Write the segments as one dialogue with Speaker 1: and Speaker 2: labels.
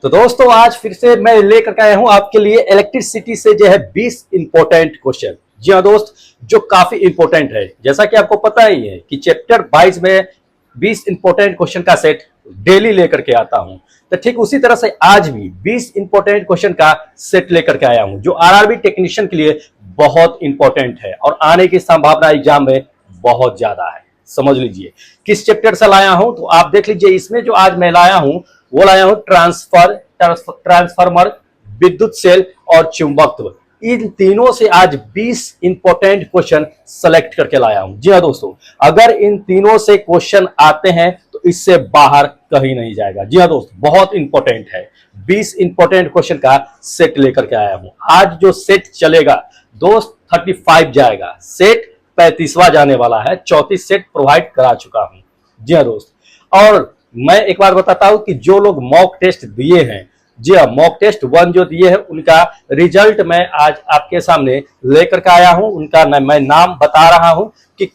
Speaker 1: तो दोस्तों आज फिर से मैं लेकर के आया हूं आपके लिए इलेक्ट्रिसिटी से जो है 20 इंपॉर्टेंट क्वेश्चन। जी हाँ दोस्त, जो काफी इंपॉर्टेंट है। जैसा कि आपको पता ही है कि चैप्टर 22 में 20 इंपॉर्टेंट क्वेश्चन का सेट डेली लेकर के आता हूं। तो ठीक उसी तरह से आज भी 20 इंपॉर्टेंट क्वेश्चन का सेट लेकर के आया हूं जो आरआरबी टेक्नीशियन के लिए बहुत इंपॉर्टेंट है और आने की संभावना एग्जाम में बहुत ज्यादा है। समझ लीजिए किस चैप्टर से लाया हूं, तो आप देख लीजिए। इसमें जो आज मैं लाया हूं वो लाया हूं ट्रांसफार्मर, विद्युत सेल और चुंबकत्व। इन तीनों से आज 20 इंपॉर्टेंट क्वेश्चन सेलेक्ट करके लाया हूं। जी हाँ दोस्तों, अगर इन तीनों से क्वेश्चन आते हैं तो इससे बाहर कहीं नहीं जाएगा। जी हाँ दोस्त, बहुत इंपॉर्टेंट है। 20 इंपॉर्टेंट क्वेश्चन का सेट लेकर के आया हूं। आज जो सेट चलेगा दोस्त 35 जाएगा, सेट 35वां जाने वाला है। 34 सेट प्रोवाइड करा चुका हूं। जी हाँ दोस्त, और मैं एक बार बताता हूं कि जो लोग मॉक टेस्ट दिए हैं, जी हाँ, मॉक टेस्ट 1 जो दिए हैं उनका रिजल्ट मैं आज आपके सामने लेकर के आया हूं। उनका मैं नाम बता रहा हूं कि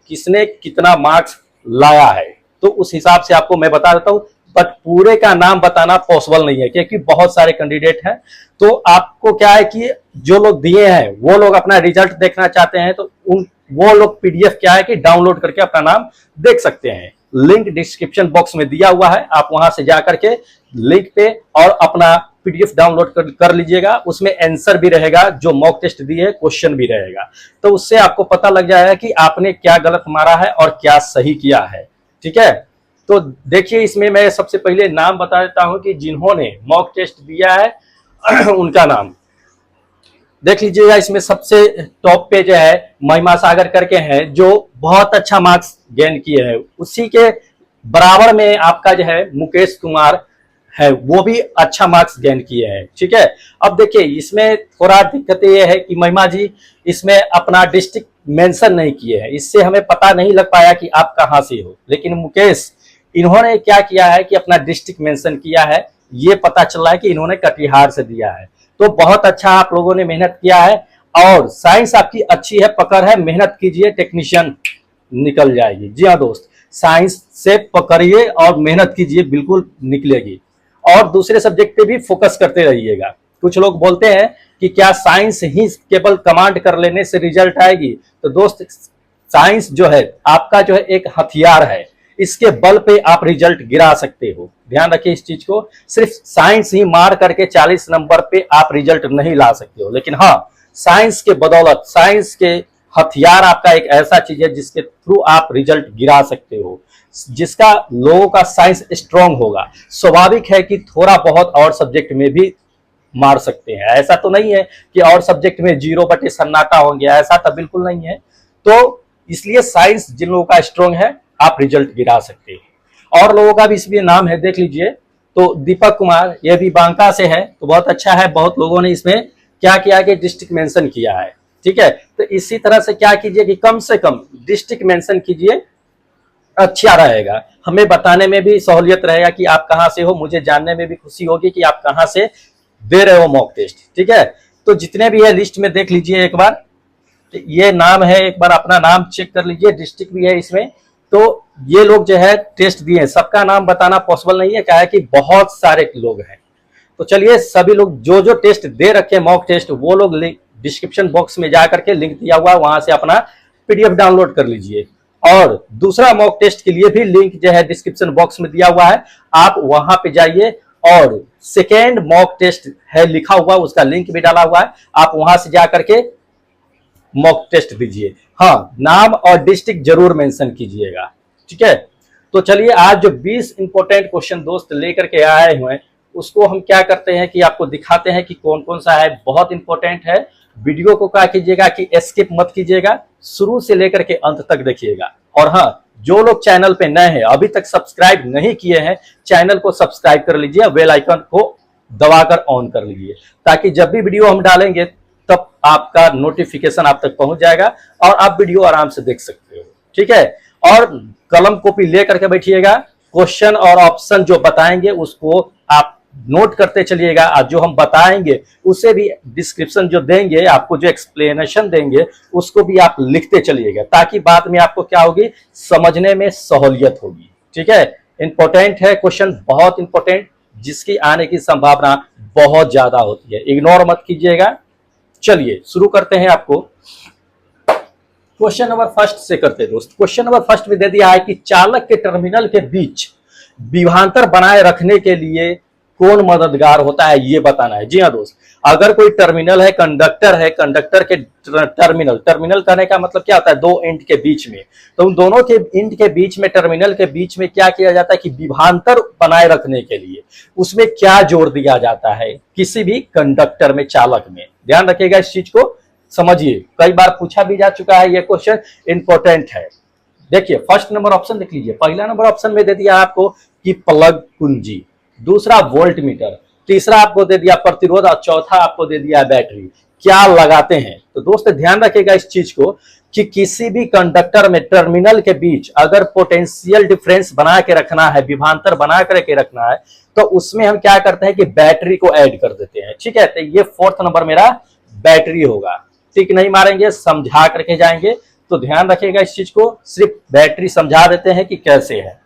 Speaker 1: किसने कितना मार्क्स लाया है। तो उस हिसाब से आपको मैं बता देता हूं, बट पूरे का नाम बताना पॉसिबल नहीं है क्योंकि बहुत सारे कैंडिडेट हैं। तो आपको क्या है कि जो लोग दिए हैं वो लोग अपना रिजल्ट देखना चाहते हैं तो वो लोग पीडीएफ क्या है कि डाउनलोड करके अपना नाम देख सकते हैं। लिंक डिस्क्रिप्शन बॉक्स में दिया हुआ है, आप वहां से जाकर के लिंक पे और अपना पीडीएफ डाउनलोड कर लीजिएगा। उसमें आंसर भी रहेगा, जो मॉक टेस्ट दिए क्वेश्चन भी रहेगा। तो उससे आपको पता लग जाएगा कि आपने क्या गलत मारा है और क्या सही किया है। ठीक है, तो देखिए इसमें मैं सबसे पहले नाम बता देता हूं कि जिन्होंने मॉक टेस्ट दिया है उनका नाम देख लीजिएगा। इसमें सबसे टॉप पे जो है महिमा सागर करके हैं जो बहुत अच्छा मार्क्स गेन किए हैं। उसी के बराबर में आपका जो है मुकेश कुमार है, वो भी अच्छा मार्क्स गेन किए हैं। ठीक है, अब देखिए इसमें थोड़ा दिक्कत ये है कि महिमा जी इसमें अपना डिस्ट्रिक्ट मेंशन नहीं किए हैं, इससे हमें पता नहीं लग पाया कि आप कहां से हो। लेकिन मुकेश इन्होंने क्या किया है कि अपना डिस्ट्रिक्ट मेंशन किया है, ये पता चल रहा है कि इन्होंने कटिहार से दिया है। तो बहुत अच्छा आप लोगों ने मेहनत किया है और साइंस आपकी अच्छी है, पकड़ है, मेहनत कीजिए, टेक्नीशियन निकल जाएगी। जी हाँ दोस्त, साइंस से पकड़िए और मेहनत कीजिए, बिल्कुल निकलेगी। और दूसरे सब्जेक्ट पे भी फोकस करते रहिएगा। कुछ लोग बोलते हैं कि क्या साइंस ही केवल कमांड कर लेने से रिजल्ट आएगी, तो दोस्त साइंस जो है आपका जो है एक हथियार है, इसके बल पे आप रिजल्ट गिरा सकते हो। ध्यान रखिए इस चीज को, सिर्फ साइंस ही मार करके 40 नंबर पे आप रिजल्ट नहीं ला सकते हो। लेकिन हाँ, साइंस के बदौलत, साइंस के हथियार आपका एक ऐसा चीज है जिसके थ्रू आप रिजल्ट गिरा सकते हो। जिसका लोगों का साइंस स्ट्रांग होगा, स्वाभाविक है कि थोड़ा बहुत और सब्जेक्ट में भी मार सकते हैं। ऐसा तो नहीं है कि और सब्जेक्ट में 0 बटे सन्नाटा हो गया, ऐसा तो बिल्कुल नहीं है। तो इसलिए साइंस जिन लोगों का स्ट्रांग है आप रिजल्ट गिरा सकते हैं। और लोगों का भी इसमें नाम है, देख लीजिए। तो दीपक कुमार, ये भी बांका से है, तो बहुत अच्छा है। बहुत लोगों ने इसमें क्या किया कि डिस्ट्रिक्ट मेंशन किया है। ठीक है, तो इसी तरह से क्या कीजिए कि कम से कम डिस्ट्रिक्ट मेंशन कीजिए, अच्छा रहेगा। हमें बताने में भी सहूलियत रहेगा कि आप कहां से हो, मुझे जानने में भी खुशी होगी कि आप कहां से दे रहे हो मॉक टेस्ट। ठीक है, तो जितने भी है लिस्ट में देख लीजिए एक बार। ये नाम है, एक बार अपना नाम चेक कर लीजिए, डिस्ट्रिक्ट भी है इसमें। तो ये लोग जो है टेस्ट दिए, सबका नाम बताना पॉसिबल नहीं है, क्या है कि बहुत सारे लोग हैं। तो चलिए सभी लोग जो जो टेस्ट दे रखे मॉक टेस्ट, वो लोग डिस्क्रिप्शन बॉक्स में जा करके लिंक दिया हुआ है, वहां से अपना पीडीएफ डाउनलोड कर लीजिए। और दूसरा मॉक टेस्ट के लिए भी लिंक जो है डिस्क्रिप्शन बॉक्स में दिया हुआ है, आप वहां पे जाइए। और सेकेंड मॉक टेस्ट है लिखा हुआ, उसका लिंक भी डाला हुआ है, आप वहां से जा करके मॉक टेस्ट दीजिए। हाँ, नाम और डिस्ट्रिक्ट जरूर मेंशन कीजिएगा। ठीक है, तो चलिए आज जो 20 इंपॉर्टेंट क्वेश्चन दोस्त लेकर के आए हुए हैं, उसको हम क्या करते हैं कि आपको दिखाते हैं कि कौन कौन सा है। बहुत इंपॉर्टेंट है, वीडियो को क्या कीजिएगा कि स्किप मत कीजिएगा, शुरू से लेकर के अंत तक देखिएगा। और हाँ, जो लोग चैनल पे नए हैं, अभी तक सब्सक्राइब नहीं किए हैं, चैनल को सब्सक्राइब कर लीजिए, बेल आइकन को दबाकर ऑन कर लीजिए, ताकि जब भी वीडियो हम डालेंगे तब आपका नोटिफिकेशन आप तक पहुंच जाएगा और आप वीडियो आराम से देख सकते हो। ठीक है, और कलम कॉपी लेकर के बैठिएगा, क्वेश्चन और ऑप्शन जो बताएंगे उसको आप नोट करते चलिएगा। और जो हम बताएंगे उसे भी डिस्क्रिप्शन जो देंगे, आपको जो एक्सप्लेनेशन देंगे उसको भी आप लिखते चलिएगा, ताकि बाद में आपको क्या होगी, समझने में सहूलियत होगी। ठीक है, इंपॉर्टेंट है क्वेश्चन, बहुत इंपॉर्टेंट। जिसकी आने की संभावना बहुत ज्यादा होती है, इग्नोर मत कीजिएगा। चलिए शुरू करते हैं। आपको क्वेश्चन नंबर फर्स्ट से करते हैं दोस्त। क्वेश्चन नंबर फर्स्ट में दे दिया है कि चालक के टर्मिनल के बीच विभवांतर बनाए रखने के लिए कौन मददगार होता है, ये बताना है। जी हाँ दोस्त, अगर कोई टर्मिनल है, कंडक्टर है, कंडक्टर के टर्मिनल, टर्मिनल करने का मतलब क्या होता है, दो एंड के बीच में, तो उन दोनों के एंड के बीच में, टर्मिनल के बीच में क्या किया जाता है कि विभवांतर बनाए रखने के लिए उसमें क्या जोड़ दिया जाता है किसी भी कंडक्टर में, चालक में। ध्यान रखिएगा इस चीज को, समझिए, कई बार पूछा भी जा चुका है, ये क्वेश्चन इंपॉर्टेंट है। देखिए फर्स्ट नंबर ऑप्शन देख लीजिए, पहला नंबर ऑप्शन में दे दिया आपको कि प्लग कुंजी, दूसरा वोल्ट मीटर, तीसरा आपको दे दिया प्रतिरोध और चौथा आपको दे दिया बैटरी। क्या लगाते हैं? तो दोस्त ध्यान रखिएगा इस चीज को कि किसी भी कंडक्टर में टर्मिनल के बीच अगर पोटेंशियल डिफरेंस बना के रखना है, विभवांतर बना करके रखना है, तो उसमें हम क्या करते हैं कि बैटरी को ऐड कर देते हैं। ठीक है, तो ये फोर्थ नंबर मेरा बैटरी होगा। टिक नहीं मारेंगे, समझा करके जाएंगे, तो ध्यान रखिएगा इस चीज को, सिर्फ बैटरी समझा देते हैं कि कैसे है।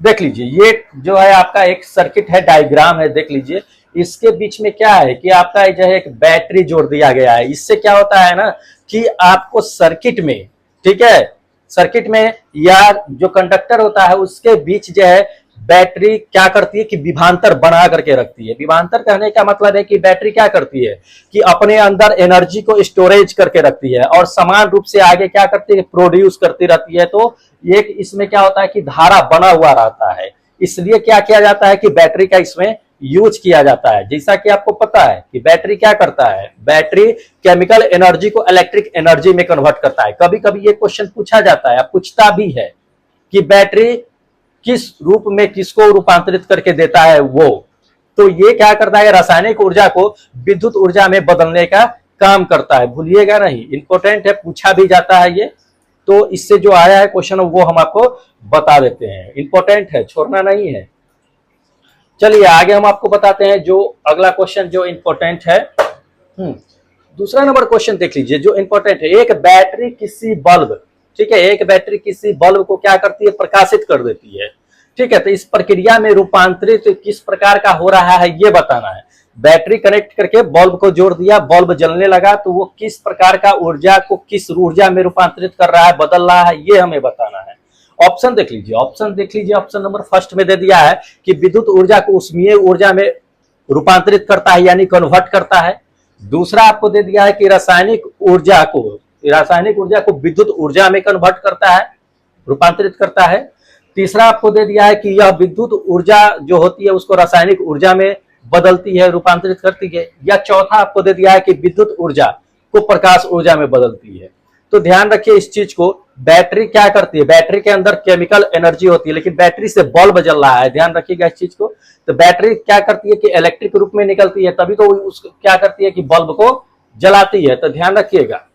Speaker 1: देख लीजिए, ये जो है आपका एक सर्किट है, डायग्राम है, देख लीजिए, इसके बीच में क्या है कि आपका जो है एक बैटरी जोड़ दिया गया है। इससे क्या होता है ना कि आपको सर्किट में, ठीक है, सर्किट में या जो कंडक्टर होता है उसके बीच जो है बैटरी क्या करती है कि विभवांतर बना करके रखती है। विभवांतर कहने का मतलब है कि बैटरी क्या करती है कि अपने अंदर एनर्जी को स्टोरेज करके रखती है और समान रूप से आगे क्या करती है, प्रोड्यूस करती रहती है। तो एक इसमें क्या होता है कि धारा बना हुआ रहता है, इसलिए क्या किया जाता है कि बैटरी का इसमें यूज किया जाता है। जैसा कि आपको पता है कि बैटरी क्या करता है, बैटरी केमिकल एनर्जी को इलेक्ट्रिक एनर्जी में कन्वर्ट करता है। कभी कभी ये क्वेश्चन पूछा जाता है, पूछता भी है कि बैटरी किस रूप में किसको रूपांतरित करके देता है वो, तो ये क्या करता है, रासायनिक ऊर्जा को विद्युत ऊर्जा में बदलने का काम करता है। भूलिएगा नहीं, इंपॉर्टेंट है, पूछा भी जाता है ये, तो इससे जो आया है क्वेश्चन वो हम आपको बता देते हैं, इंपॉर्टेंट है, छोड़ना नहीं है। चलिए आगे हम आपको बताते हैं जो अगला क्वेश्चन जो इंपॉर्टेंट है। दूसरा नंबर क्वेश्चन देख लीजिए जो इंपॉर्टेंट है। एक बैटरी किसी बल्ब, ठीक है, एक बैटरी किसी बल्ब को क्या करती है, प्रकाशित कर देती है। ठीक है, तो इस प्रक्रिया में रूपांतरित किस प्रकार का हो रहा है ये बताना है। बैटरी कनेक्ट करके बल्ब को जोड़ दिया, बल्ब जलने लगा, तो वो किस प्रकार का ऊर्जा को किस ऊर्जा में रूपांतरित कर रहा है, बदल रहा है, ये हमें बताना है। ऑप्शन देख लीजिए, ऑप्शन देख लीजिए, ऑप्शन नंबर फर्स्ट में दे दिया है कि विद्युत ऊर्जा को उष्मीय ऊर्जा में रूपांतरित करता है, यानी कन्वर्ट करता है। दूसरा आपको दे दिया है कि रासायनिक ऊर्जा को विद्युत ऊर्जा में कन्वर्ट करता है, रूपांतरित करता है। तीसरा आपको दे दिया है कि यह विद्युत ऊर्जा जो होती है उसको रासायनिक ऊर्जा में बदलती है, रूपांतरित करती है। या चौथा आपको दे दिया है कि विद्युत ऊर्जा को प्रकाश ऊर्जा में बदलती है। तो ध्यान रखिए इस चीज को, बैटरी क्या करती है, बैटरी के अंदर केमिकल एनर्जी होती है, लेकिन बैटरी से बल्ब जल रहा है, ध्यान रखिएगा इस चीज को। तो बैटरी क्या करती है कि इलेक्ट्रिक रूप में निकलती है, तभी तो उसको क्या करती है कि बल्ब को जलाती है, तो ध्यान रखिएगा।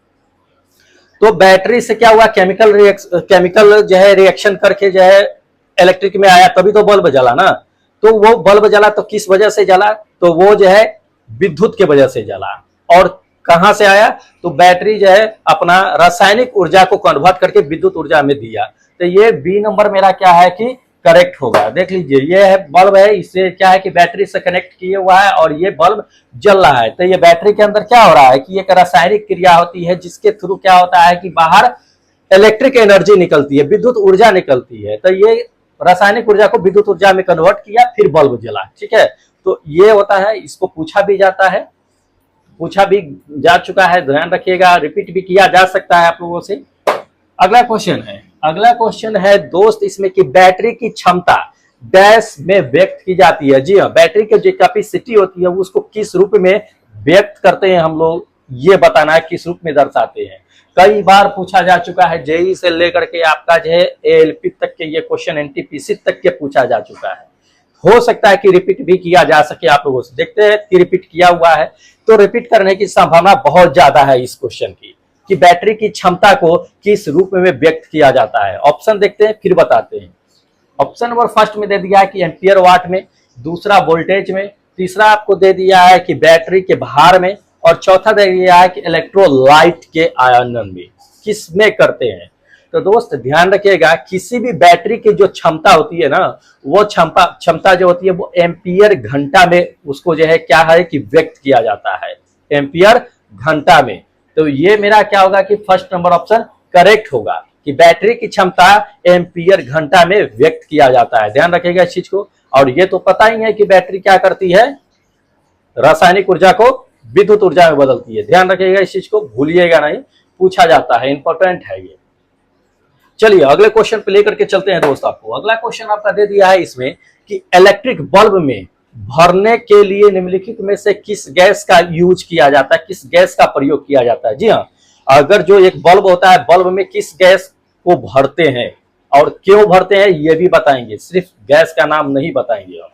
Speaker 1: तो बैटरी से क्या हुआ, केमिकल जो है रिएक्शन करके जो है इलेक्ट्रिक में आया, तभी तो बल्ब जला ना। तो वो बल्ब जला तो किस वजह से जला, तो वो जो है विद्युत के वजह से जला। और कहां से आया, तो बैटरी जो है अपना रासायनिक ऊर्जा को कन्वर्ट करके विद्युत ऊर्जा में दिया। तो ये बी नंबर मेरा क्या है कि करेक्ट होगा। देख लीजिए, ये है बल्ब है, इससे क्या है कि बैटरी से कनेक्ट किए हुआ है और ये बल्ब जल रहा है। तो ये बैटरी के अंदर क्या हो रहा है कि एक रासायनिक क्रिया होती है जिसके थ्रू क्या होता है कि बाहर इलेक्ट्रिक एनर्जी निकलती है, विद्युत ऊर्जा निकलती है। तो ये रासायनिक ऊर्जा को विद्युत ऊर्जा में कन्वर्ट किया, फिर बल्ब जला। ठीक है, तो ये होता है, इसको पूछा भी जाता है, पूछा भी जा चुका है, ध्यान रखिएगा, रिपीट भी किया जा सकता है आप लोगों से। अगला क्वेश्चन है दोस्त इसमें कि बैटरी की क्षमता डैश में व्यक्त की जाती है। जी हाँ, बैटरी की जो कैपेसिटी होती है उसको किस रूप में व्यक्त करते हैं हम लोग, ये बताना है, किस रूप में दर्शाते हैं। कई बार पूछा जा चुका है, जेई से लेकर के आपका जो है एएलपी तक के ये क्वेश्चन, एनटीपीसी तक के पूछा जा चुका है। हो सकता है कि रिपीट भी किया जा सके आप लोगों से, देखते हैं कि रिपीट किया हुआ है तो रिपीट करने की संभावना बहुत ज्यादा है इस क्वेश्चन की, कि बैटरी की क्षमता को किस रूप में व्यक्त किया जाता है। ऑप्शन देखते हैं फिर बताते हैं। ऑप्शन नंबर फर्स्ट में दे दिया है कि एम्पियर वाट में, दूसरा वोल्टेज में, तीसरा आपको दे दिया है कि बैटरी के भार में, और चौथा दे दिया है कि इलेक्ट्रोलाइट के आयनन में। किस में करते हैं, तो दोस्त ध्यान रखिएगा, किसी भी बैटरी की जो क्षमता होती है ना, वो क्षमता जो होती है वो एम्पियर घंटा में उसको जो है क्या है कि व्यक्त किया जाता है, एम्पियर घंटा में। तो ये मेरा क्या होगा कि फर्स्ट नंबर ऑप्शन करेक्ट होगा कि बैटरी की क्षमता एम्पियर घंटा में व्यक्त किया जाता है। ध्यान रखिएगा इस चीज को। और ये तो पता ही है कि बैटरी क्या करती है, रासायनिक ऊर्जा को विद्युत ऊर्जा में बदलती है। ध्यान रखिएगा इस चीज को, भूलिएगा नहीं, पूछा जाता है, इंपॉर्टेंट है ये। चलिए अगले क्वेश्चन पे लेकर के चलते हैं दोस्त। आपको अगला क्वेश्चन आपका दे दिया है इसमें कि इलेक्ट्रिक बल्ब में भरने के लिए निम्नलिखित में से किस गैस का यूज किया जाता है, किस गैस का प्रयोग किया जाता है। जी हाँ, अगर जो एक बल्ब होता है, बल्ब में किस गैस को भरते हैं और क्यों भरते हैं ये भी बताएंगे, सिर्फ गैस का नाम नहीं बताएंगे हम।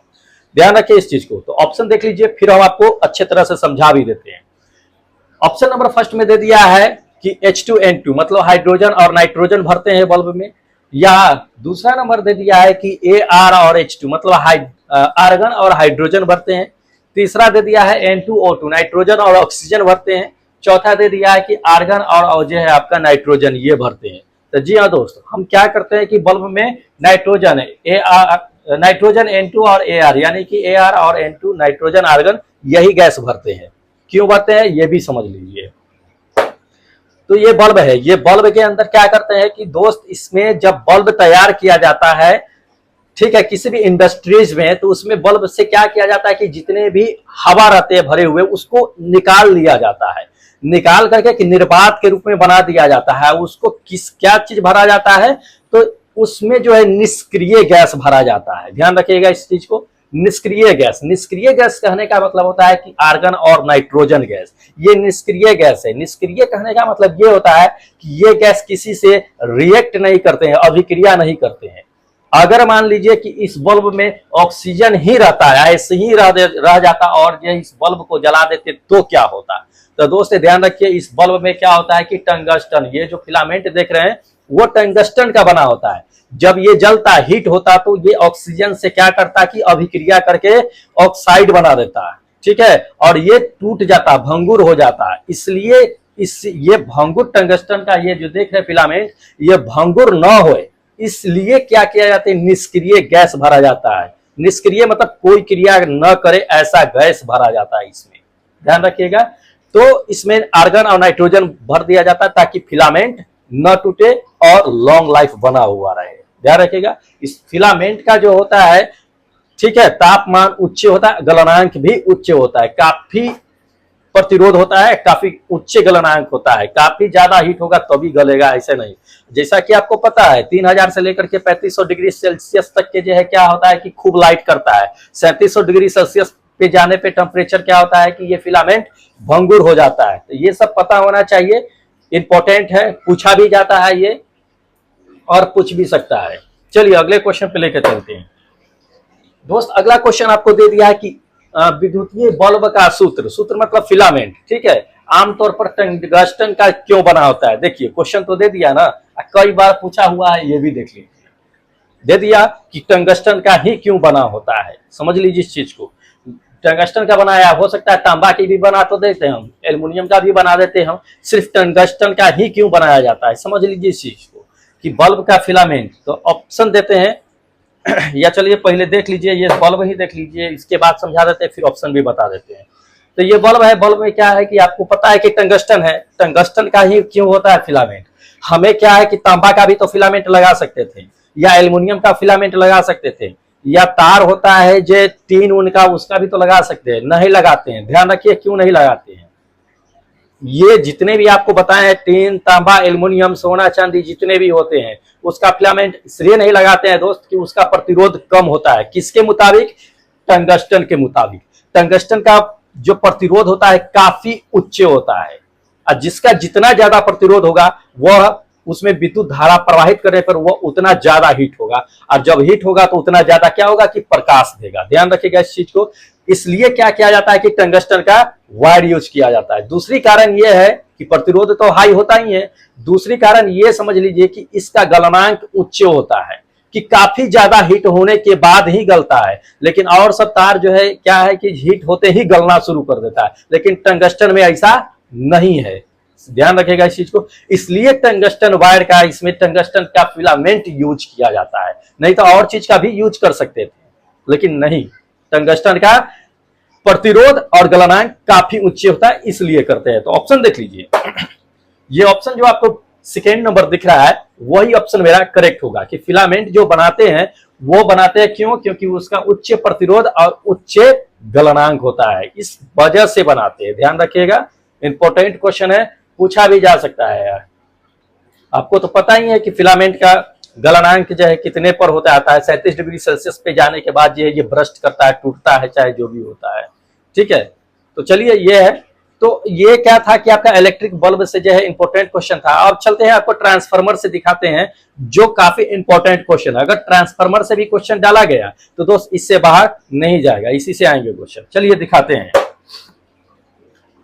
Speaker 1: ध्यान रखिए इस चीज को। तो ऑप्शन देख लीजिए, फिर हम आपको अच्छे तरह से समझा भी देते हैं। ऑप्शन नंबर फर्स्ट में दे दिया है कि H2N2 मतलब हाइड्रोजन और नाइट्रोजन भरते हैं बल्ब में, या दूसरा नंबर दे दिया है कि Ar और H2 मतलब आर्गन और हाइड्रोजन भरते हैं। तीसरा दे दिया है N2O2 नाइट्रोजन और ऑक्सीजन भरते हैं। चौथा दे दिया है कि आर्गन और जो है आपका नाइट्रोजन ये भरते हैं। तो जी हाँ दोस्त, हम क्या करते हैं कि बल्ब में नाइट्रोजन N2 और Ar यानी कि Ar और N2 नाइट्रोजन आर्गन यही गैस भरते हैं। क्यों भरते हैं ये भी समझ लीजिए। तो ये बल्ब है, ये बल्ब के अंदर क्या करते हैं कि दोस्त, इसमें जब बल्ब तैयार किया जाता है, ठीक है, किसी भी इंडस्ट्रीज में, तो उसमें बल्ब से क्या किया जाता है कि जितने भी हवा रहते हैं भरे हुए उसको निकाल लिया जाता है, निकाल करके कि निर्वात के रूप में बना दिया जाता है। उसको क्या चीज भरा जाता है, तो उसमें जो है निष्क्रिय गैस भरा जाता है। ध्यान रखिएगा इस चीज को, निष्क्रिय गैस। निष्क्रिय गैस कहने का मतलब होता है कि आर्गन और नाइट्रोजन गैस, ये निष्क्रिय गैस है। निष्क्रिय कहने का मतलब ये होता है कि ये गैस किसी से रिएक्ट नहीं करते हैं, अभिक्रिया नहीं करते हैं। अगर मान लीजिए कि इस बल्ब में ऑक्सीजन ही रहता है, ऐसे ही रह जाता और ये इस बल्ब को जला देते तो क्या होता। तो दोस्त ध्यान रखिए, इस बल्ब में क्या होता है कि टंगस्टन, ये जो फिलामेंट देख रहे हैं वो टंगस्टन का बना होता है। जब ये जलता, हीट होता, तो ये ऑक्सीजन से क्या करता कि अभिक्रिया करके ऑक्साइड बना देता है, ठीक है, और ये टूट जाता, भंगुर हो जाता है। इसलिए ये भंगुर टंगस्टन का ये जो देख रहे फिलामेंट, ये भंगुर न हो, इसलिए क्या किया जाता है, निष्क्रिय गैस भरा जाता है। निष्क्रिय मतलब कोई क्रिया न करे ऐसा गैस भरा जाता है इसमें। ध्यान रखिएगा। तो इसमें आर्गन और नाइट्रोजन भर दिया जाता है ताकि फिलामेंट न टूटे और लॉन्ग लाइफ बना हुआ रहे। ध्यान रखिएगा, इस फिलामेंट का जो होता है, ठीक है, तापमान उच्च होता है, गलनांक भी उच्च होता है, काफी प्रतिरोध होता है, काफी उच्च गलनांक होता है। काफी ज्यादा हीट होगा तभी गलेगा, ऐसे नहीं। जैसा कि आपको पता है 3000 से लेकर के 3500 डिग्री सेल्सियस तक के जो है क्या होता है कि खूब लाइट करता है। 3700 डिग्री सेल्सियस पे जाने पे टेम्परेचर क्या होता है कि ये फिलामेंट भंगुर हो जाता है। तो ये सब पता होना चाहिए, इंपॉर्टेंट है, पूछा भी जाता है ये और पूछ भी सकता है। चलिए अगले क्वेश्चन पे लेकर चलते हैं दोस्त। अगला क्वेश्चन आपको दे दिया है कि विद्युतीय बल्ब का सूत्र मतलब फिलामेंट, ठीक है, आमतौर पर टंगस्टन का क्यों बना होता है। देखिए क्वेश्चन तो दे दिया ना, कई बार पूछा हुआ है, ये भी देख लीजिए। दे दिया कि टंगस्टन का ही क्यों बना होता है, समझ लीजिए इस चीज को। टंगस्टन का बनाया, हो सकता है तांबा की भी बना तो देते हैं हम, एल्युमिनियम का भी बना देते हैं हम, सिर्फ टंगस्टन का ही क्यों बनाया जाता है, समझ लीजिए इस चीज को कि बल्ब का फिलामेंट। तो ऑप्शन देते हैं या चलिए पहले देख लीजिए, ये बल्ब ही देख लीजिए, इसके बाद समझा देते हैं, फिर ऑप्शन भी बता देते हैं। तो ये बल्ब है, बल्ब में क्या है कि आपको पता है कि टंगस्टन है, टंगस्टन का ही क्यों होता है फिलामेंट। हमें क्या है कि तांबा का भी तो फिलामेंट लगा सकते थे, या एल्युमिनियम का फिलामेंट लगा सकते थे, या तार होता है जो टीन उनका, उसका भी तो लगा सकते हैं, नहीं लगाते हैं। ध्यान रखिए क्यों नहीं लगाते हैं। ये जितने भी आपको बताए हैं, टीन, तांबा, एल्युमिनियम, सोना, चांदी, जितने भी होते हैं, उसका फिलामेंट इसलिए नहीं लगाते हैं दोस्त कि उसका प्रतिरोध कम होता है। किसके मुताबिक, टंगस्टन के मुताबिक। टंगस्टन का जो प्रतिरोध होता है काफी उच्च होता है, और जिसका जितना ज्यादा प्रतिरोध होगा वह उसमें विद्युत धारा प्रवाहित करने पर वह उतना ज्यादा हीट होगा, और जब हीट होगा तो उतना ज्यादा क्या होगा कि प्रकाश देगा। ध्यान रखिएगा इस चीज को। इसलिए क्या किया जाता है कि टंगस्टन का वायर यूज किया जाता है। दूसरी कारण यह है कि प्रतिरोध तो हाई होता ही है, दूसरी कारण यह समझ लीजिए कि इसका गलनांक उच्च होता है, कि काफी ज्यादा हीट होने के बाद ही गलता है। लेकिन और सब तार जो है क्या है कि हीट होते ही गलना शुरू कर देता है, लेकिन टंगस्टन में ऐसा नहीं है। ध्यान रखेगा इस चीज को। इसलिए टंगस्टन वायर का, इसमें टंगस्टन का फिलामेंट यूज किया जाता है, नहीं तो और चीज का भी यूज कर सकते थे, लेकिन नहीं, टंगस्टन का प्रतिरोध और गलनांक काफी उच्च होता है, इसलिए करते हैं। तो ऑप्शन देख लीजिए, ये ऑप्शन जो आपको सेकेंड नंबर दिख रहा है वही ऑप्शन मेरा करेक्ट होगा कि फिलामेंट जो बनाते हैं वो बनाते हैं क्यों, क्योंकि उसका उच्च प्रतिरोध और उच्च गलनांक होता है, इस वजह से बनाते हैं। ध्यान रखिएगा, इंपॉर्टेंट क्वेश्चन है, पूछा भी जा सकता है यार। आपको तो पता ही है कि फिलामेंट का गलनांक जो है कितने पर होता आता है, 37 डिग्री सेल्सियस पे जाने के बाद जो है ये ब्रस्ट करता है, टूटता है, चाहे जो भी होता है। ठीक है, तो चलिए ये है। तो ये क्या था कि आपका इलेक्ट्रिक बल्ब से जो है इंपॉर्टेंट क्वेश्चन था। अब चलते हैं आपको ट्रांसफार्मर से दिखाते हैं, जो काफी इंपॉर्टेंट क्वेश्चन है। अगर ट्रांसफार्मर से भी क्वेश्चन डाला गया तो दोस्त इससे बाहर नहीं जाएगा, इसी से आएंगे क्वेश्चन। चलिए दिखाते हैं।